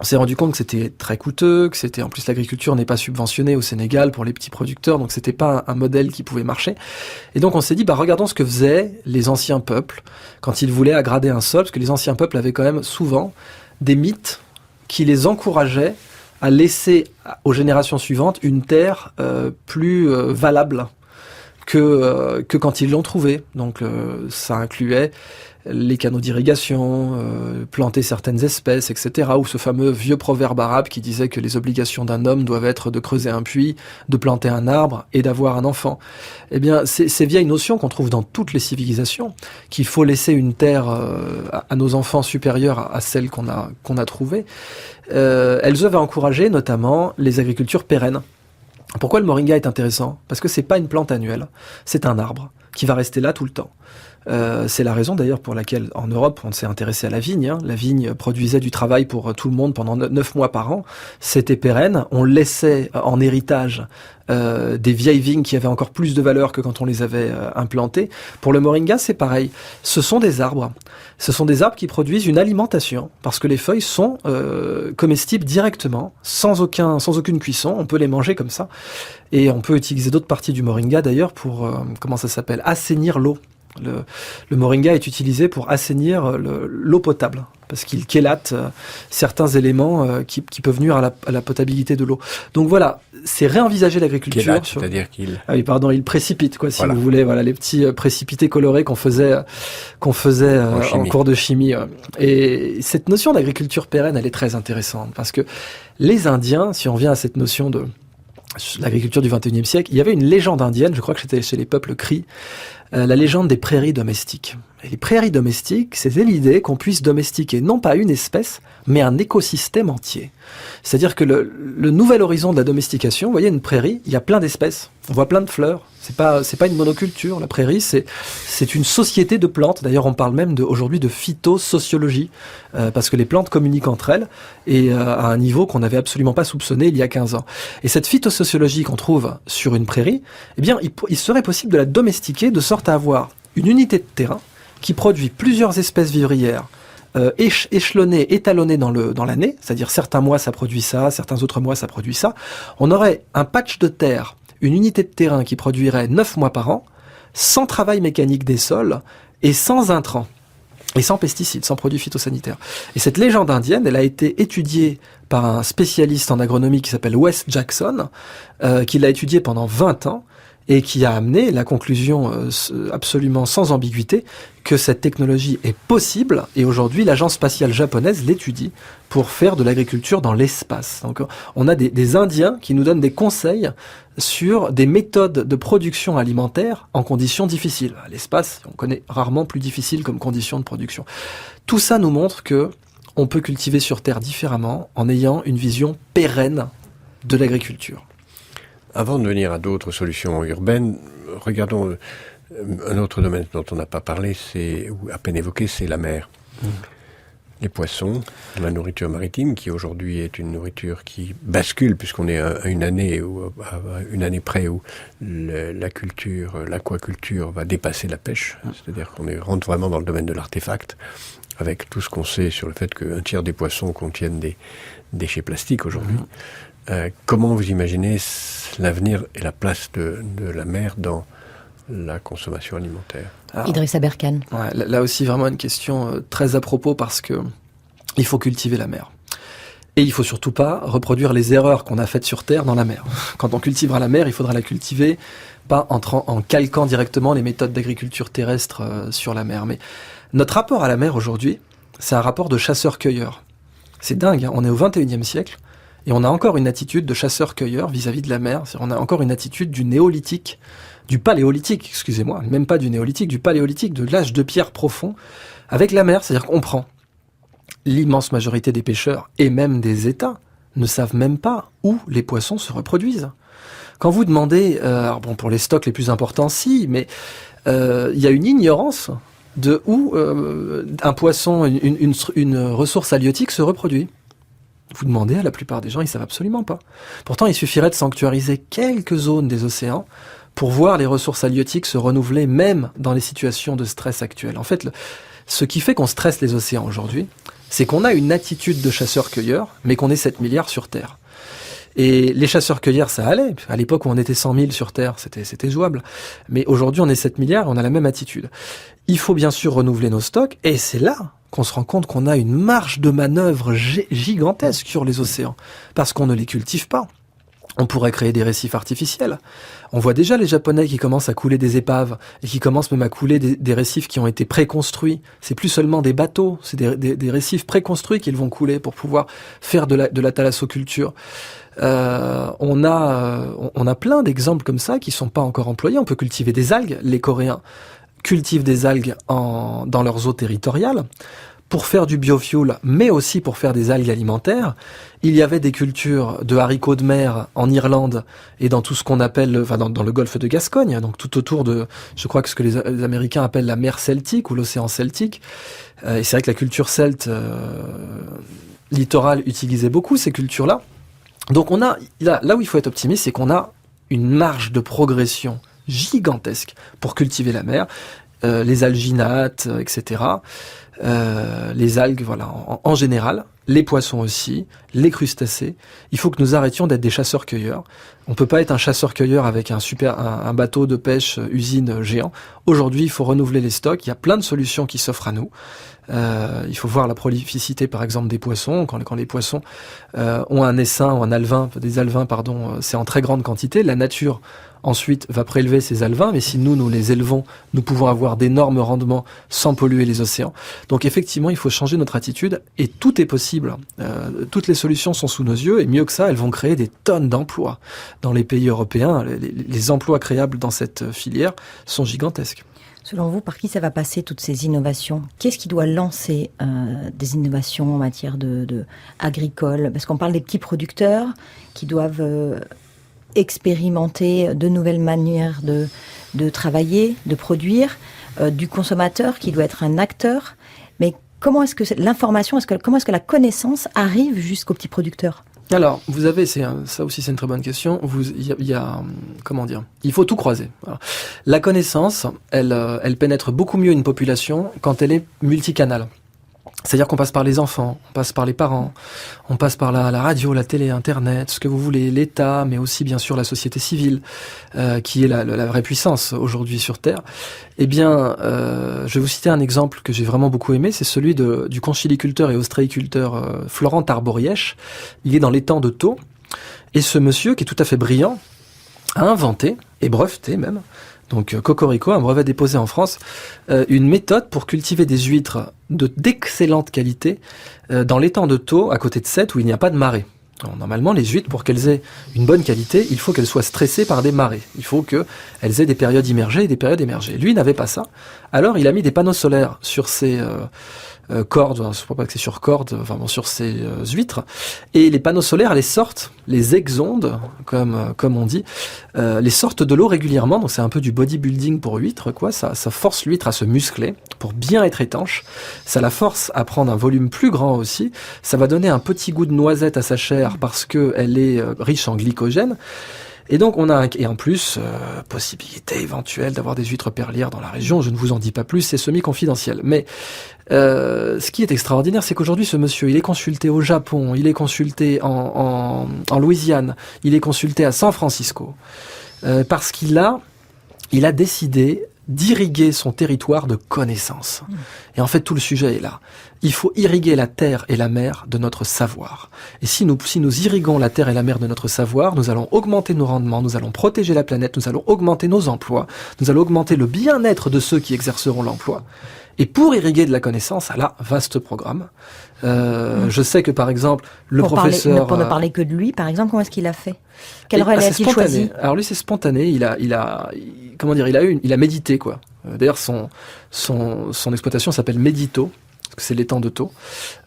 On s'est rendu compte que c'était très coûteux, que c'était, en plus l'agriculture n'est pas subventionnée au Sénégal pour les petits producteurs, donc c'était pas un modèle qui pouvait marcher. Et donc on s'est dit, regardons ce que faisaient les anciens peuples quand ils voulaient aggrader un sol, parce que les anciens peuples avaient quand même souvent des mythes qui les encourageaient à laisser aux générations suivantes une terre plus valable que quand ils l'ont trouvée. Donc ça incluait les canaux d'irrigation, planter certaines espèces, etc. Ou ce fameux vieux proverbe arabe qui disait que les obligations d'un homme doivent être de creuser un puits, de planter un arbre et d'avoir un enfant. Eh bien, ces vieilles notions qu'on trouve dans toutes les civilisations, qu'il faut laisser une terre à nos enfants supérieure à celle qu'on a trouvée, elles avaient encouragé notamment les agricultures pérennes. Pourquoi le moringa est intéressant ? Parce que c'est pas une plante annuelle, c'est un arbre qui va rester là tout le temps. C'est la raison d'ailleurs pour laquelle en Europe on s'est intéressé à la vigne. La vigne produisait du travail pour tout le monde pendant 9 mois par an. C'était pérenne. On laissait en héritage des vieilles vignes qui avaient encore plus de valeur que quand on les avait implantées. Pour le moringa, c'est pareil. Ce sont des arbres. Ce sont des arbres qui produisent une alimentation parce que les feuilles sont comestibles directement, sans aucune cuisson. On peut les manger comme ça. Et on peut utiliser d'autres parties du moringa d'ailleurs pour, assainir l'eau. Le moringa est utilisé pour assainir l'eau potable, parce qu'il chélate certains éléments qui peuvent nuire à la potabilité de l'eau. Donc voilà, c'est réenvisager l'agriculture. Chélate, c'est-à-dire qu'il... Ah oui, pardon, il précipite, quoi, si voilà. vous voulez, voilà, les petits précipités colorés qu'on faisait en cours de chimie. Et cette notion d'agriculture pérenne, elle est très intéressante, parce que les Indiens, si on vient à cette notion de l'agriculture du XXIe siècle, il y avait une légende indienne, je crois que c'était chez les peuples Cris, la légende des prairies domestiques. Et les prairies domestiques, c'était l'idée qu'on puisse domestiquer non pas une espèce, mais un écosystème entier. C'est-à-dire que le nouvel horizon de la domestication, vous voyez, une prairie, il y a plein d'espèces, on voit plein de fleurs. C'est pas une monoculture, la prairie, c'est une société de plantes. D'ailleurs, on parle même aujourd'hui de phytosociologie, parce que les plantes communiquent entre elles, et à un niveau qu'on n'avait absolument pas soupçonné il y a 15 ans. Et cette phytosociologie qu'on trouve sur une prairie, eh bien, il serait possible de la domestiquer de sorte à avoir une unité de terrain qui produit plusieurs espèces vivrières échelonnées, étalonnées dans l'année, c'est-à-dire certains mois ça produit ça, certains autres mois ça produit ça. On aurait un patch de terre, une unité de terrain qui produirait 9 mois par an, sans travail mécanique des sols et sans intrants. Et sans pesticides, sans produits phytosanitaires. Et cette légende indienne, elle a été étudiée par un spécialiste en agronomie qui s'appelle Wes Jackson, qui l'a étudiée pendant 20 ans, et qui a amené la conclusion absolument sans ambiguïté que cette technologie est possible, et aujourd'hui l'agence spatiale japonaise l'étudie pour faire de l'agriculture dans l'espace. Donc on a des Indiens qui nous donnent des conseils sur des méthodes de production alimentaire en conditions difficiles. L'espace, on connaît rarement plus difficile comme condition de production. Tout ça nous montre que on peut cultiver sur Terre différemment en ayant une vision pérenne de l'agriculture. Avant de venir à d'autres solutions urbaines, regardons un autre domaine dont on n'a pas parlé, ou à peine évoqué, c'est la mer. Les poissons, la nourriture maritime, qui aujourd'hui est une nourriture qui bascule, puisqu'on est à une année près où l'aquaculture va dépasser la pêche, c'est-à-dire qu'on rentre vraiment dans le domaine de l'artefact, avec tout ce qu'on sait sur le fait qu'un tiers des poissons contiennent des déchets plastiques aujourd'hui. Comment vous imaginez l'avenir et la place de la mer dans la consommation alimentaire ? Idrissa Berkane. Ouais, là aussi, vraiment une question très à propos, parce que il faut cultiver la mer. Et il faut surtout pas reproduire les erreurs qu'on a faites sur Terre dans la mer. Quand on cultivera la mer, il faudra la cultiver pas en calquant directement les méthodes d'agriculture terrestre sur la mer. Mais notre rapport à la mer aujourd'hui, c'est un rapport de chasseur-cueilleur. C'est dingue, hein, on est au XXIe siècle. Et on a encore une attitude de chasseur-cueilleur vis-à-vis de la mer. On a encore une attitude du néolithique, du paléolithique, excusez-moi, même pas du néolithique, du paléolithique, de l'âge de pierre profond, avec la mer. C'est-à-dire qu'on prend l'immense majorité des pêcheurs, et même des États, ne savent même pas où les poissons se reproduisent. Quand vous demandez, pour les stocks les plus importants, si, mais il y a une ignorance de où un poisson, une ressource halieutique se reproduit. vous demandez à la plupart des gens, ils savent absolument pas. Pourtant, il suffirait de sanctuariser quelques zones des océans pour voir les ressources halieutiques se renouveler même dans les situations de stress actuelles. En fait, ce qui fait qu'on stresse les océans aujourd'hui, c'est qu'on a une attitude de chasseur-cueilleur, mais qu'on est 7 milliards sur Terre. Et les chasseurs-cueilleurs, ça allait. À l'époque où on était 100 000 sur Terre, c'était jouable. Mais aujourd'hui, on est 7 milliards et on a la même attitude. Il faut bien sûr renouveler nos stocks, et c'est là qu'on se rend compte qu'on a une marge de manœuvre gigantesque sur les océans, parce qu'on ne les cultive pas. On pourrait créer des récifs artificiels. On voit déjà les Japonais qui commencent à couler des épaves et qui commencent même à couler des récifs qui ont été préconstruits. C'est plus seulement des bateaux, c'est des récifs préconstruits qu'ils vont couler pour pouvoir faire de la thalassoculture. On a plein d'exemples comme ça qui sont pas encore employés. On peut cultiver des algues. Les Coréens cultivent des algues dans leurs eaux territoriales pour faire du biofuel, mais aussi pour faire des algues alimentaires. Il y avait des cultures de haricots de mer en Irlande et dans tout ce qu'on appelle, dans le golfe de Gascogne, donc tout autour de, je crois que ce que les Américains appellent la mer Celtique ou l'océan Celtique. Et c'est vrai que la culture celte littorale utilisait beaucoup ces cultures-là. Donc on a, là où il faut être optimiste, c'est qu'on a une marge de progression gigantesque pour cultiver la mer, les alginates, etc., les algues, voilà, en général, les poissons aussi, les crustacés. Il faut que nous arrêtions d'être des chasseurs-cueilleurs. On peut pas être un chasseur-cueilleur avec un bateau de pêche usine géant. Aujourd'hui, il faut renouveler les stocks. Il y a plein de solutions qui s'offrent à nous. Il faut voir la prolificité, par exemple, des poissons. Quand les poissons ont un essaim ou des alevins, c'est en très grande quantité. La nature ensuite va prélever ces alevins, mais si nous les élevons, nous pouvons avoir d'énormes rendements sans polluer les océans. Donc effectivement, il faut changer notre attitude et tout est possible. Toutes les solutions sont sous nos yeux et mieux que ça, elles vont créer des tonnes d'emplois. Dans les pays européens, les emplois créables dans cette filière sont gigantesques. Selon vous, par qui ça va passer toutes ces innovations ? Qu'est-ce qui doit lancer des innovations en matière de agricole ? Parce qu'on parle des petits producteurs qui doivent expérimenter de nouvelles manières de travailler, de produire, du consommateur qui doit être un acteur. Mais comment est-ce que l'information, comment est-ce que la connaissance arrive jusqu'aux petits producteurs ? Alors, vous avez, ça aussi c'est une très bonne question. Il faut tout croiser. Voilà. La connaissance, elle pénètre beaucoup mieux une population quand elle est multicanale. C'est-à-dire qu'on passe par les enfants, on passe par les parents, on passe par la radio, la télé, Internet, ce que vous voulez, l'État, mais aussi bien sûr la société civile, qui est la vraie puissance aujourd'hui sur Terre. Eh bien, je vais vous citer un exemple que j'ai vraiment beaucoup aimé, c'est celui du conchiliculteur et ostréiculteur Florent Tarborièche. Il est dans l'étang de Thau, et ce monsieur, qui est tout à fait brillant, a inventé, et breveté même, donc Cocorico, un brevet déposé en France, une méthode pour cultiver des huîtres d'excellente qualité dans l'étang de Thau, à côté de Sète, où il n'y a pas de marée. Alors, normalement, les huîtres, pour qu'elles aient une bonne qualité, il faut qu'elles soient stressées par des marées. Il faut qu'elles aient des périodes immergées et des périodes émergées. Lui, il n'avait pas ça. Alors, il a mis des panneaux solaires sur ses cordes, je ne sais pas que c'est sur cordes, sur ces huîtres, et les panneaux solaires les sortent, les exondent, comme on dit, les sortent de l'eau régulièrement, donc c'est un peu du bodybuilding pour huîtres, quoi. Ça force l'huître à se muscler pour bien être étanche, ça la force à prendre un volume plus grand aussi, ça va donner un petit goût de noisette à sa chair parce qu'elle est riche en glycogène. Et donc on a et en plus possibilité éventuelle d'avoir des huîtres perlières dans la région. Je ne vous en dis pas plus, c'est semi-confidentiel. Mais ce qui est extraordinaire, c'est qu'aujourd'hui ce monsieur, il est consulté au Japon, il est consulté en Louisiane, il est consulté à San Francisco, parce qu'il a décidé d'irriguer son territoire de connaissances. Et en fait, tout le sujet est là. Il faut irriguer la terre et la mer de notre savoir. Et si nous irriguons la terre et la mer de notre savoir, nous allons augmenter nos rendements, nous allons protéger la planète, nous allons augmenter nos emplois, nous allons augmenter le bien-être de ceux qui exerceront l'emploi. Et pour irriguer de la connaissance, vaste programme. Je sais que par exemple, pour ne parler que de lui, par exemple, comment est-ce qu'il a fait ? Quel relais a-t-il choisi ? Alors lui, c'est spontané. Il a médité, quoi. D'ailleurs, son exploitation s'appelle Médito, parce que c'est l'étang de Thau.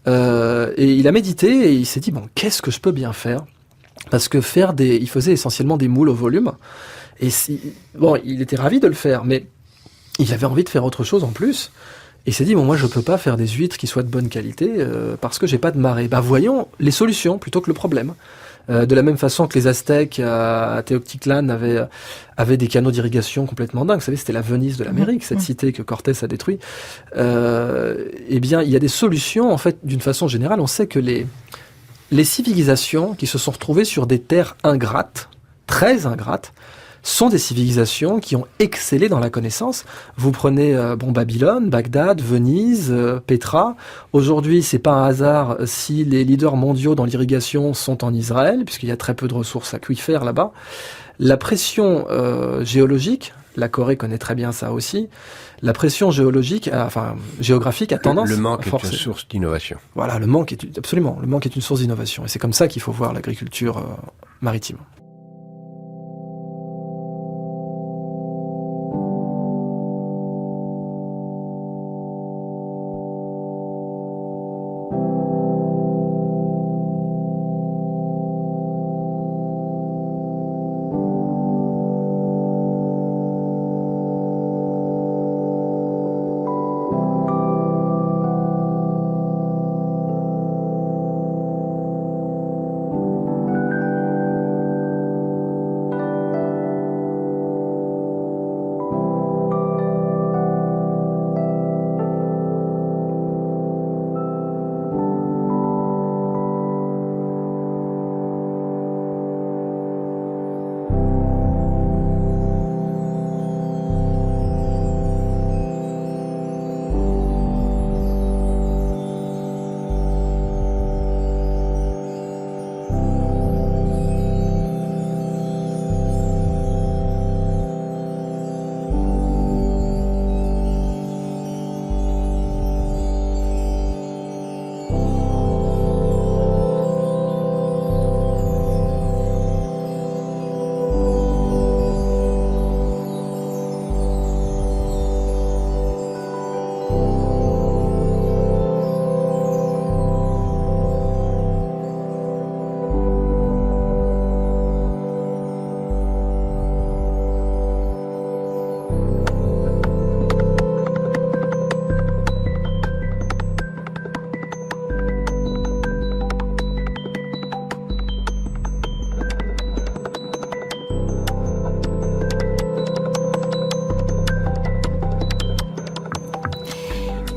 Et il a médité et il s'est dit, bon, qu'est-ce que je peux bien faire ? Parce que il faisait essentiellement des moules au volume. Et il était ravi de le faire, mais il avait envie de faire autre chose en plus. il s'est dit, bon, moi, je peux pas faire des huîtres qui soient de bonne qualité parce que j'ai pas de marée. Voyons les solutions plutôt que le problème. De la même façon que les Aztèques à Teotihuacan avaient des canaux d'irrigation complètement dingues. Vous savez, c'était la Venise de l'Amérique, cette cité que Cortés a détruite. Eh bien, il y a des solutions, en fait, d'une façon générale. On sait que les civilisations qui se sont retrouvées sur des terres ingrates, très ingrates, sont des civilisations qui ont excellé dans la connaissance. Vous prenez Babylone, Bagdad, Venise, Pétra. Aujourd'hui, c'est pas un hasard si les leaders mondiaux dans l'irrigation sont en Israël, puisqu'il y a très peu de ressources aquifères là-bas. La pression géologique, la Corée connaît très bien ça aussi. La pression géographique a tendance le manque à forcer. est une source d'innovation. Voilà, le manque est une source d'innovation. Et c'est comme ça qu'il faut voir l'agriculture maritime.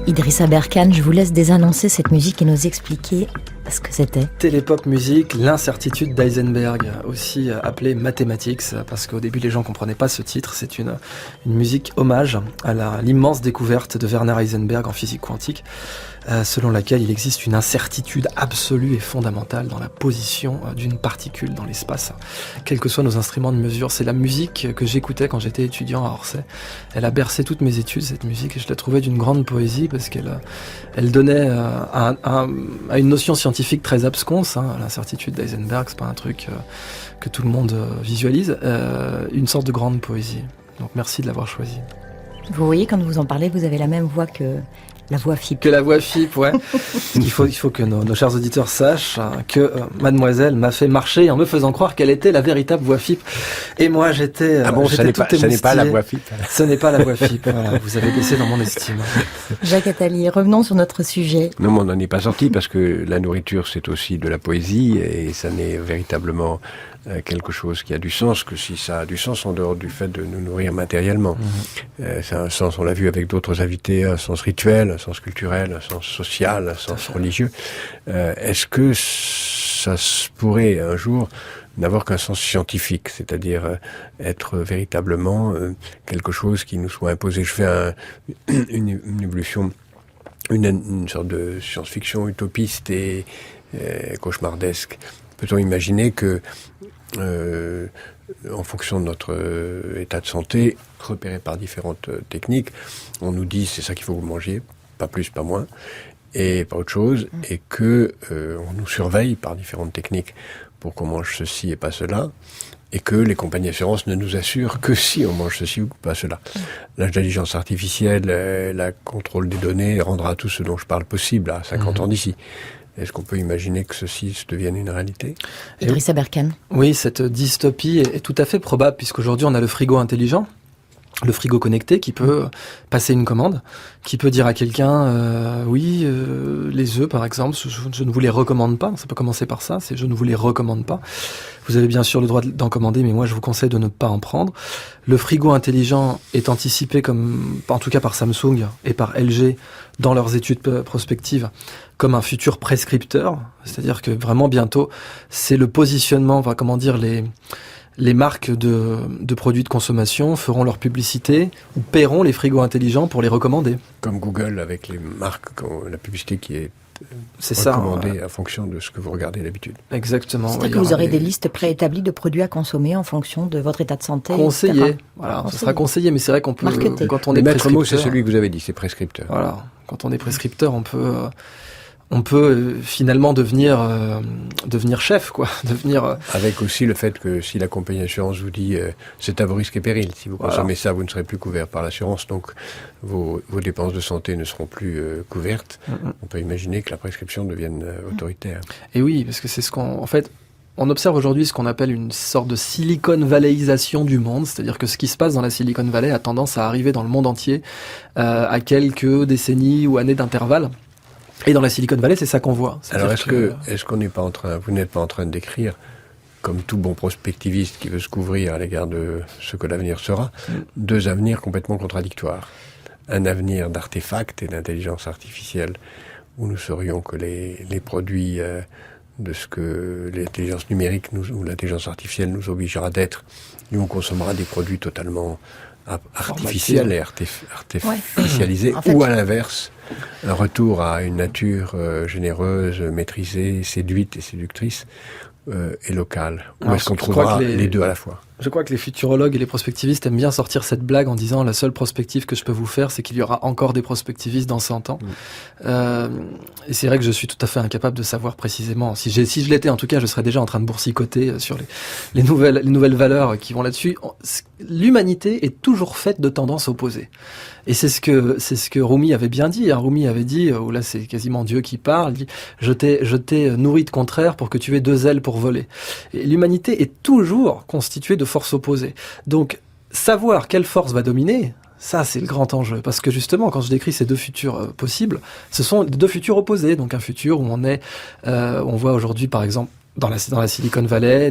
Idrissa Berkane, je vous laisse désannoncer cette musique et nous expliquer ce que c'était. Télépop musique, l'incertitude d'Heisenberg, aussi appelée Mathematics, parce qu'au début les gens comprenaient pas ce titre. C'est une musique hommage à l'immense découverte de Werner Heisenberg en physique quantique, selon laquelle il existe une incertitude absolue et fondamentale dans la position d'une particule dans l'espace, quels que soient nos instruments de mesure. C'est la musique que j'écoutais quand j'étais étudiant à Orsay. Elle a bercé toutes mes études, cette musique, et je la trouvais d'une grande poésie parce qu'elle donnait à une notion scientifique très absconse, l'incertitude d'Heisenberg, c'est pas un truc que tout le monde visualise, une sorte de grande poésie. Donc merci de l'avoir choisi. Vous voyez, quand vous en parlez, vous avez la même voix que la voix FIP. Que la voix FIP, ouais. il faut que nos chers auditeurs sachent que mademoiselle m'a fait marcher en me faisant croire qu'elle était la véritable voix FIP. Et moi, j'étais ça n'est pas la voix FIP. Ce n'est pas la voix FIP, voilà. Vous avez baissé dans mon estime. Jacques Attali, revenons sur notre sujet. Non, mais on n'en est pas sorti parce que la nourriture, c'est aussi de la poésie et ça n'est véritablement quelque chose qui a du sens que si ça a du sens en dehors du fait de nous nourrir matériellement. C'est un sens, on l'a vu avec d'autres invités, un sens rituel, un sens culturel, un sens social, un sens religieux. Est-ce que ça pourrait un jour n'avoir qu'un sens scientifique, c'est-à-dire être véritablement quelque chose qui nous soit imposé? Je fais une évolution, une sorte de science-fiction utopiste et cauchemardesque. Peut-on imaginer que, en fonction de notre état de santé, repéré par différentes techniques, on nous dit c'est ça qu'il faut que vous mangiez, pas plus, pas moins, et pas autre chose, et que on nous surveille par différentes techniques pour qu'on mange ceci et pas cela, et que les compagnies d'assurance ne nous assurent que si on mange ceci ou pas cela. L'intelligence artificielle, le contrôle des données rendra tout ce dont je parle possible à 50 ans d'ici. Est-ce qu'on peut imaginer que ceci devienne une réalité? Idrissa Berkane. Oui, cette dystopie est tout à fait probable, puisqu'aujourd'hui on a le frigo intelligent. Le frigo connecté qui peut passer une commande, qui peut dire à quelqu'un oui, les œufs par exemple, je ne vous les recommande pas. Ça peut commencer par ça, c'est je ne vous les recommande pas. Vous avez bien sûr le droit d'en commander, mais moi je vous conseille de ne pas en prendre. Le frigo intelligent est anticipé en tout cas par Samsung et par LG dans leurs études prospectives comme un futur prescripteur. C'est-à-dire que vraiment bientôt, c'est le positionnement, les marques de produits de consommation feront leur publicité ou paieront les frigos intelligents pour les recommander. Comme Google avec les marques, la publicité qui est C'est recommandée à fonction de ce que vous regardez d'habitude. Exactement. C'est-à-dire que vous aurez des listes préétablies de produits à consommer en fonction de votre état de santé, conseillé. etc. Voilà, ce sera conseillé, mais c'est vrai qu'on peut, Marketé. quand on Le est maître mot, c'est prescripteur, celui que vous avez dit, c'est prescripteur. voilà, quand on est prescripteur, on peut finalement devenir chef, quoi. Avec aussi le fait que si la compagnie d'assurance vous dit c'est à vos risques et périls, si vous consommez ça, vous ne serez plus couvert par l'assurance, donc vos dépenses de santé ne seront plus couvertes. On peut imaginer que la prescription devienne autoritaire. Et oui, parce que c'est on observe aujourd'hui ce qu'on appelle une sorte de Silicon Valleyisation du monde, c'est-à-dire que ce qui se passe dans la Silicon Valley a tendance à arriver dans le monde entier à quelques décennies ou années d'intervalle. Et dans la Silicon Valley, c'est ça qu'on voit. Alors est-ce qu'on n'est pas vous n'êtes pas en train de décrire, comme tout bon prospectiviste qui veut se couvrir à l'égard de ce que l'avenir sera, deux avenirs complètement contradictoires. Un avenir d'artefacts et d'intelligence artificielle, où nous saurions que les produits de ce que l'intelligence numérique ou l'intelligence artificielle nous obligera d'être, nous on consommera des produits totalement artificiels et artificialisés, ou à l'inverse, un retour à une nature généreuse, maîtrisée, séduite et séductrice et locale. Où est-ce qu'on trouvera les deux à la fois ? Je crois que les futurologues et les prospectivistes aiment bien sortir cette blague en disant la seule prospective que je peux vous faire, c'est qu'il y aura encore des prospectivistes dans 100 ans. Et c'est vrai que je suis tout à fait incapable de savoir précisément. Si je l'étais, en tout cas, je serais déjà en train de boursicoter sur les nouvelles valeurs qui vont là-dessus. L'humanité est toujours faite de tendances opposées. Et c'est ce que Rumi avait bien dit. Rumi avait dit, là c'est quasiment Dieu qui parle, dit « Je t'ai nourri de contraire pour que tu aies deux ailes pour voler ». Et l'humanité est toujours constituée de forces opposées. Donc, savoir quelle force va dominer, ça c'est le grand enjeu. Parce que justement, quand je décris ces deux futurs possibles, ce sont deux futurs opposés. Donc un futur où on voit aujourd'hui par exemple dans la Silicon Valley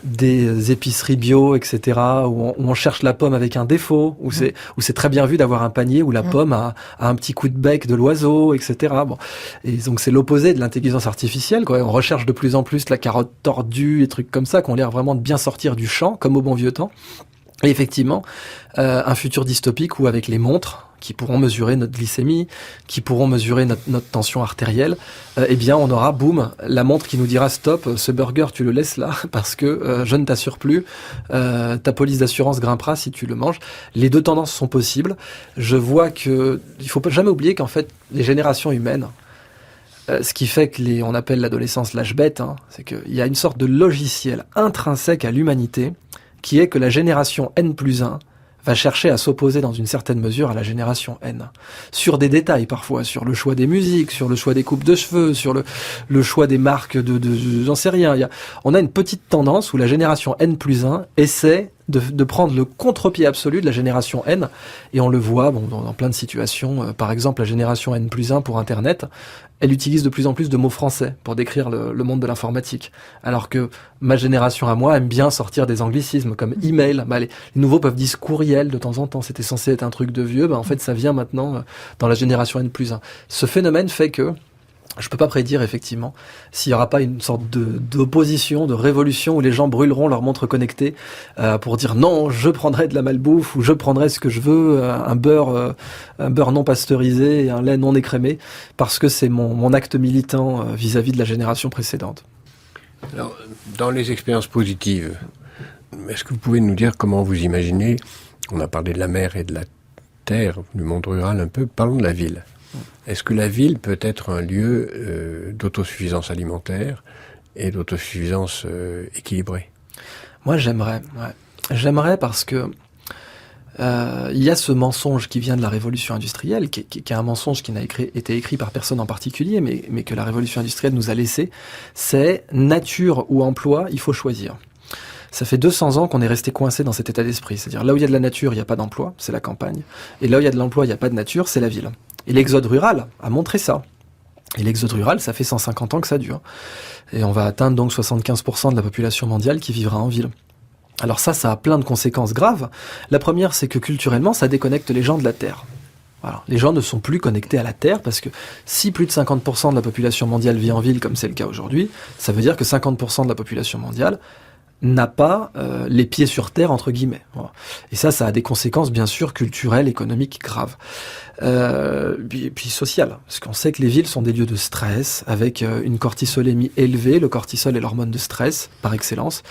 des épiceries bio, etc., où on cherche la pomme avec un défaut, où c'est très bien vu d'avoir un panier où la pomme a un petit coup de bec de l'oiseau, etc. Bon. Et donc c'est l'opposé de l'intelligence artificielle, quoi. On recherche de plus en plus la carotte tordue, et trucs comme ça, qui ont l'air vraiment de bien sortir du champ, comme au bon vieux temps. Et effectivement, un futur dystopique où avec les montres, qui pourront mesurer notre glycémie, qui pourront mesurer notre tension artérielle, eh bien on aura, boum, la montre qui nous dira stop, ce burger tu le laisses là parce que je ne t'assure plus, ta police d'assurance grimpera si tu le manges. Les deux tendances sont possibles. Je vois que il faut jamais oublier qu'en fait les générations humaines, ce qui fait que on appelle l'adolescence l'âge bête, c'est qu'il y a une sorte de logiciel intrinsèque à l'humanité qui est que la génération N+1 va chercher à s'opposer dans une certaine mesure à la génération N. Sur des détails parfois, sur le choix des musiques, sur le choix des coupes de cheveux, sur le choix des marques j'en sais rien. On a une petite tendance où la génération N+1 essaie de prendre le contre-pied absolu de la génération N, et on le voit dans plein de situations. Par exemple, la génération N+1 pour Internet, elle utilise de plus en plus de mots français pour décrire le monde de l'informatique. Alors que ma génération à moi aime bien sortir des anglicismes comme email. Les nouveaux peuvent dire courriel de temps en temps. C'était censé être un truc de vieux. En fait, ça vient maintenant dans la génération N+1. Ce phénomène fait que je peux pas prédire effectivement s'il y aura pas une sorte d'opposition, de révolution où les gens brûleront leur montre connectée pour dire non, je prendrai de la malbouffe ou je prendrai ce que je veux, un beurre non pasteurisé et un lait non écrémé, parce que c'est mon acte militant vis-à-vis de la génération précédente. Alors, dans les expériences positives, est-ce que vous pouvez nous dire comment vous imaginez, on a parlé de la mer et de la terre, du monde rural un peu, parlons de la ville. Est-ce que la ville peut être un lieu d'autosuffisance alimentaire et d'autosuffisance équilibrée ? Moi, j'aimerais. Ouais. J'aimerais parce que il y a ce mensonge qui vient de la révolution industrielle, qui est un mensonge qui n'a été écrit par personne en particulier, mais que la révolution industrielle nous a laissé. C'est nature ou emploi, il faut choisir. Ça fait 200 ans qu'on est resté coincé dans cet état d'esprit. C'est-à-dire, là où il y a de la nature, il n'y a pas d'emploi, c'est la campagne. Et là où il y a de l'emploi, il n'y a pas de nature, c'est la ville. Et l'exode rural a montré ça. Et l'exode rural, ça fait 150 ans que ça dure. Et on va atteindre donc 75% de la population mondiale qui vivra en ville. Alors ça a plein de conséquences graves. La première, c'est que culturellement, ça déconnecte les gens de la terre. Voilà. Les gens ne sont plus connectés à la terre parce que si plus de 50% de la population mondiale vit en ville, comme c'est le cas aujourd'hui, ça veut dire que 50% de la population mondiale n'a pas les pieds sur terre, entre guillemets. Voilà. Et ça a des conséquences, bien sûr, culturelles, économiques graves. Puis sociales, parce qu'on sait que les villes sont des lieux de stress, avec une cortisolémie élevée. Le cortisol est l'hormone de stress, par excellence.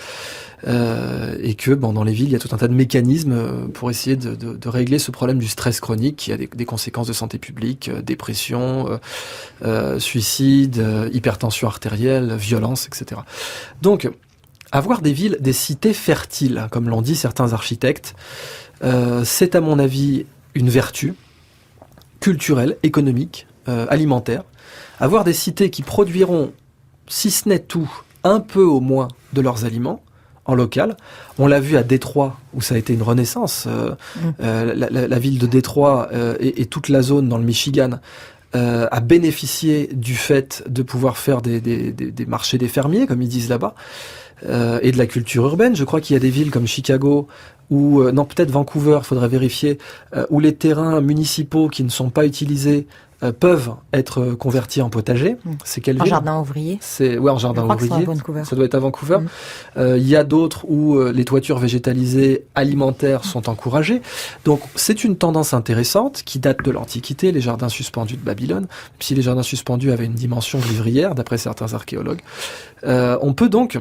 Et que dans les villes, il y a tout un tas de mécanismes pour essayer de régler ce problème du stress chronique qui a des conséquences de santé publique, dépression, suicide, hypertension artérielle, violence, etc. Donc, avoir des villes, des cités fertiles, comme l'ont dit certains architectes, c'est à mon avis une vertu culturelle, économique, alimentaire. Avoir des cités qui produiront, si ce n'est tout, un peu au moins de leurs aliments, en local. On l'a vu à Détroit, où ça a été une renaissance. La ville de Détroit et toute la zone dans le Michigan a bénéficié du fait de pouvoir faire des marchés des fermiers, comme ils disent là-bas, et de la culture urbaine. Je crois qu'il y a des villes comme Chicago, ou non, peut-être Vancouver, il faudrait vérifier, où les terrains municipaux qui ne sont pas utilisés peuvent être convertis en potager. C'est quelle ville ? En jardin ouvrier. En jardin ouvrier. Ça doit être à Vancouver. Il y a d'autres où les toitures végétalisées alimentaires sont encouragées. Donc c'est une tendance intéressante qui date de l'Antiquité, les jardins suspendus de Babylone, même si les jardins suspendus avaient une dimension vivrière, d'après certains archéologues. On peut donc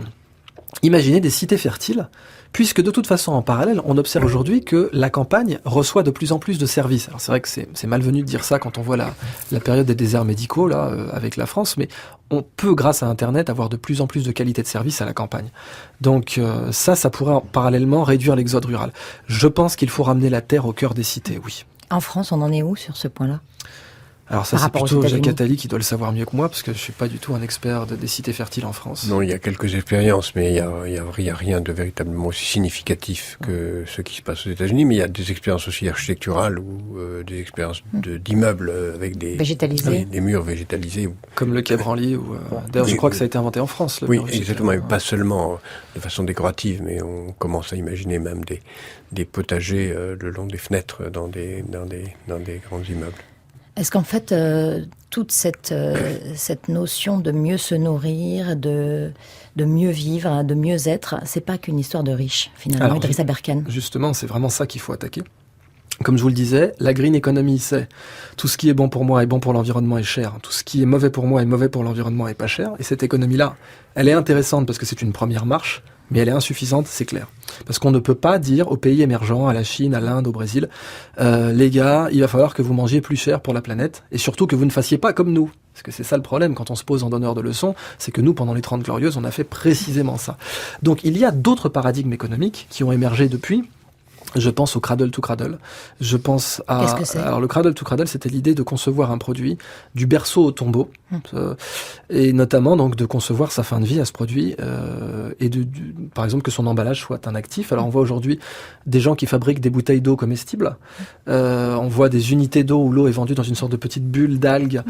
imaginer des cités fertiles, puisque de toute façon, en parallèle, on observe aujourd'hui que la campagne reçoit de plus en plus de services. Alors c'est vrai que c'est malvenu de dire ça quand on voit la période des déserts médicaux, là, avec la France, mais on peut, grâce à Internet, avoir de plus en plus de qualité de service à la campagne. Donc ça pourrait parallèlement réduire l'exode rural. Je pense qu'il faut ramener la terre au cœur des cités, oui. En France, on en est où sur ce point-là ? Alors ça, c'est plutôt Jacques Attali qui doit le savoir mieux que moi, parce que je suis pas du tout un expert des cités fertiles en France. Non, il y a quelques expériences, mais il y a rien de véritablement aussi significatif que ce qui se passe aux États-Unis. Mais il y a des expériences aussi architecturales ou des expériences d'immeubles avec des murs végétalisés. Comme le Quai Branly. D'ailleurs, je crois que ça a été inventé en France. Oui, exactement. Et pas seulement de façon décorative, mais on commence à imaginer même des potagers le long des fenêtres dans des grands immeubles. Est-ce qu'en fait, toute cette notion de mieux se nourrir, de mieux vivre, de mieux être, c'est pas qu'une histoire de riches, finalement, Idrissa Berkane ? Justement, c'est vraiment ça qu'il faut attaquer. Comme je vous le disais, la green economy, c'est tout ce qui est bon pour moi est bon pour l'environnement est cher, tout ce qui est mauvais pour moi est mauvais pour l'environnement est pas cher. Et cette économie-là, elle est intéressante parce que c'est une première marche, mais elle est insuffisante, c'est clair. Parce qu'on ne peut pas dire aux pays émergents, à la Chine, à l'Inde, au Brésil, les gars, il va falloir que vous mangiez plus cher pour la planète, et surtout que vous ne fassiez pas comme nous. Parce que c'est ça le problème quand on se pose en donneur de leçons, c'est que nous, pendant les 30 Glorieuses, on a fait précisément ça. Donc il y a d'autres paradigmes économiques qui ont émergé depuis. Je pense au cradle to cradle. Je pense à... Qu'est-ce que c'est ? Alors le cradle to cradle, c'était l'idée de concevoir un produit du berceau au tombeau, et notamment donc de concevoir sa fin de vie à ce produit, et par exemple que son emballage soit un actif. Alors on voit aujourd'hui des gens qui fabriquent des bouteilles d'eau comestibles. On voit des unités d'eau où l'eau est vendue dans une sorte de petite bulle d'algues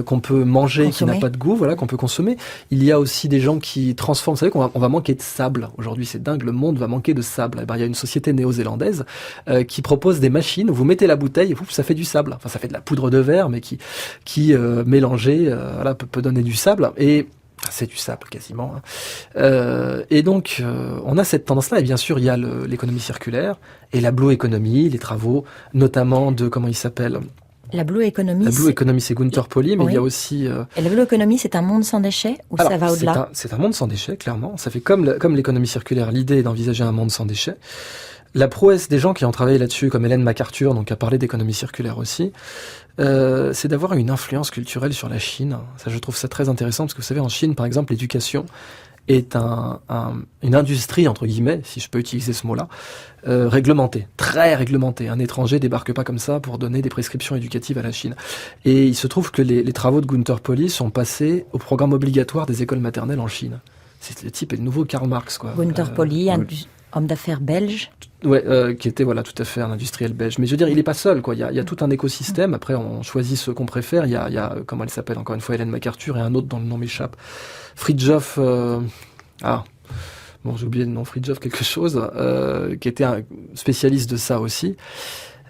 qu'on peut manger, qui n'a pas de goût, voilà, qu'on peut consommer. Il y a aussi des gens qui transforment. Vous savez qu'on va manquer de sable aujourd'hui. C'est dingue, le monde va manquer de sable. Et ben, il y a une société néo-zélandaise qui propose des machines où vous mettez la bouteille et ça fait du sable. Enfin, ça fait de la poudre de verre, mais qui mélangée peut donner du sable. Et c'est du sable quasiment. Et donc, on a cette tendance-là. Et bien sûr, il y a l'économie circulaire et la blue economy, les travaux, notamment de, comment il s'appelle ? La blue economy, c'est Gunther Pauli, mais il y a aussi... Et la blue economy, c'est un monde sans déchets ou ça va au-delà ? C'est un monde sans déchets, clairement. Ça fait comme l'économie circulaire. L'idée est d'envisager un monde sans déchets. La prouesse des gens qui ont travaillé là-dessus, comme Hélène MacArthur, donc a parlé d'économie circulaire aussi, c'est d'avoir une influence culturelle sur la Chine. Ça, je trouve ça très intéressant, parce que vous savez, en Chine, par exemple, l'éducation est une industrie, entre guillemets, si je peux utiliser ce mot-là, réglementée, très réglementée. Un étranger débarque pas comme ça pour donner des prescriptions éducatives à la Chine. Et il se trouve que les travaux de Gunther Pauli sont passés au programme obligatoire des écoles maternelles en Chine. le type est le nouveau Karl Marx, quoi. Gunther Pauli, homme d'affaires belge. Ouais, qui était tout à fait un industriel belge. Mais je veux dire, il n'est pas seul, quoi. Il y a tout un écosystème. Après, on choisit ceux qu'on préfère. Il y a comment elle s'appelle, encore une fois, Hélène MacArthur, et un autre dont le nom m'échappe. Fridtjof... j'ai oublié le nom, Fridtjof quelque chose, qui était un spécialiste de ça aussi.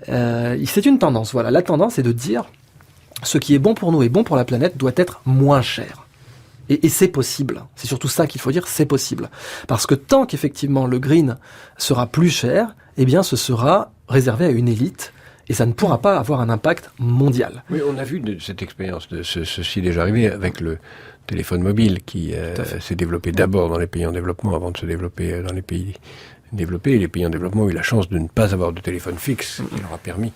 C'est une tendance, voilà. La tendance est de dire, ce qui est bon pour nous et bon pour la planète doit être moins cher. Et c'est possible. C'est surtout ça qu'il faut dire, c'est possible. Parce que tant qu'effectivement le green sera plus cher, eh bien ce sera réservé à une élite et ça ne pourra pas avoir un impact mondial. Oui, on a vu de cette expérience de ceci déjà arrivé avec le téléphone mobile qui s'est développé d'abord dans les pays en développement avant de se développer dans les pays développés. Les pays en développement ont eu la chance de ne pas avoir de téléphone fixe, qui leur a permis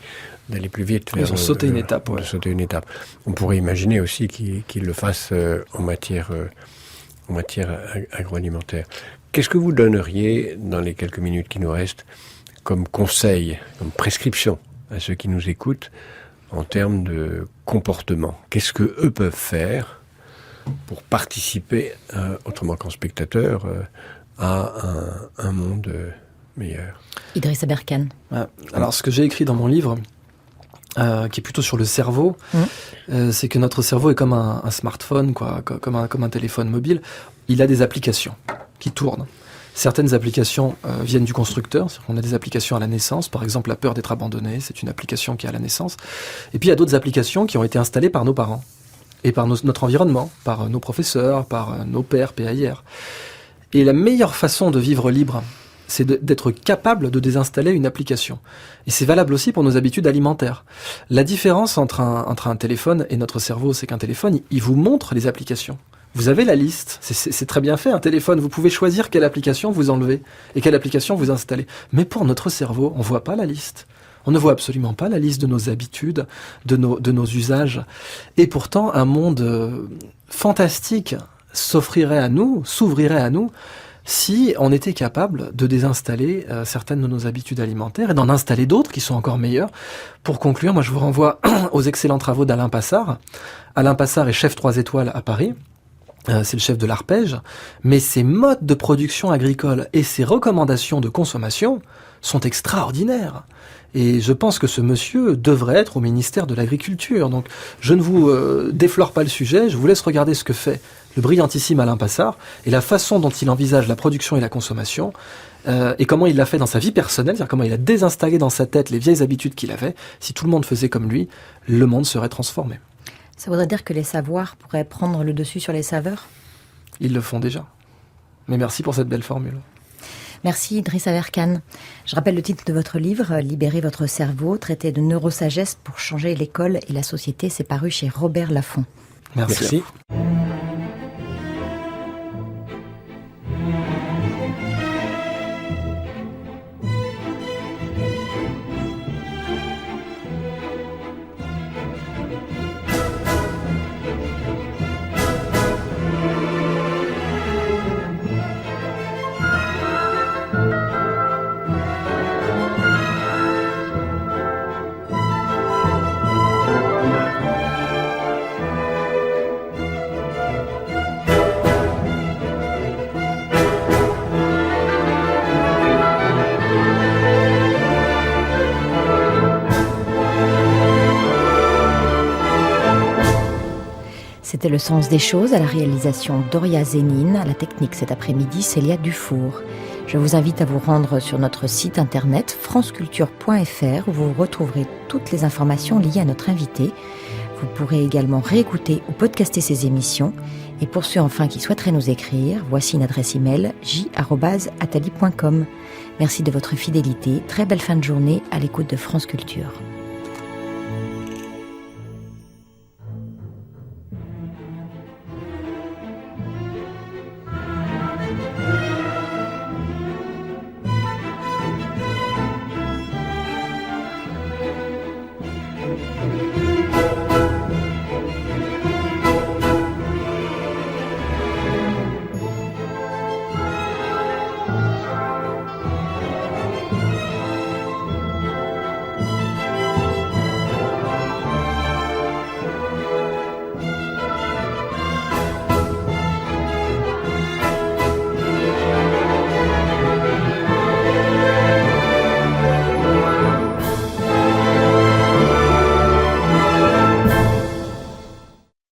d'aller plus vite. Ils ont sauté une étape. De sauter une étape. On pourrait imaginer aussi qu'ils le fassent en matière agroalimentaire. Qu'est-ce que vous donneriez, dans les quelques minutes qui nous restent, comme conseil, comme prescription à ceux qui nous écoutent, en termes de comportement? Qu'est-ce que eux peuvent faire pour participer, autrement qu'en spectateur, à un monde meilleur? Idriss Aberkan. Alors, ce que j'ai écrit dans mon livre, qui est plutôt sur le cerveau, c'est que notre cerveau est comme un smartphone, quoi, comme un téléphone mobile. Il a des applications qui tournent. Certaines applications viennent du constructeur, c'est-à-dire qu'on a des applications à la naissance, par exemple la peur d'être abandonné, c'est une application qui est à la naissance. Et puis il y a d'autres applications qui ont été installées par nos parents, et par notre environnement, par nos professeurs, par nos pères, PAIR. Et la meilleure façon de vivre libre, c'est d'être capable de désinstaller une application. Et c'est valable aussi pour nos habitudes alimentaires. La différence entre un téléphone et notre cerveau, c'est qu'un téléphone, il vous montre les applications. Vous avez la liste, c'est très bien fait, un téléphone, vous pouvez choisir quelle application vous enlevez et quelle application vous installez. Mais pour notre cerveau, on ne voit pas la liste. On ne voit absolument pas la liste de nos habitudes, de nos usages. Et pourtant, un monde fantastique s'ouvrirait à nous, si on était capable de désinstaller certaines de nos habitudes alimentaires et d'en installer d'autres qui sont encore meilleures. Pour conclure, moi je vous renvoie aux excellents travaux d'Alain Passard. Alain Passard est chef 3 étoiles à Paris. C'est le chef de l'arpège, mais ses modes de production agricole et ses recommandations de consommation sont extraordinaires. Et je pense que ce monsieur devrait être au ministère de l'Agriculture. Donc je ne vous déflore pas le sujet, je vous laisse regarder ce que fait le brillantissime Alain Passard et la façon dont il envisage la production et la consommation et comment il l'a fait dans sa vie personnelle, c'est-à-dire comment il a désinstallé dans sa tête les vieilles habitudes qu'il avait. Si tout le monde faisait comme lui, le monde serait transformé. Ça voudrait dire que les savoirs pourraient prendre le dessus sur les saveurs ? Ils le font déjà. Mais merci pour cette belle formule. Merci Idriss Aberkan. Je rappelle le titre de votre livre, Libérez votre cerveau, traité de neurosagesse pour changer l'école et la société. C'est paru chez Robert Laffont. Merci. C'était Le Sens des choses, à la réalisation Doria Zénine, à la technique cet après-midi Célia Dufour. Je vous invite à vous rendre sur notre site internet franceculture.fr où vous retrouverez toutes les informations liées à notre invité. Vous pourrez également réécouter ou podcaster ces émissions. Et pour ceux enfin qui souhaiteraient nous écrire, voici une adresse email j@atali.com. Merci de votre fidélité, très belle fin de journée à l'écoute de France Culture.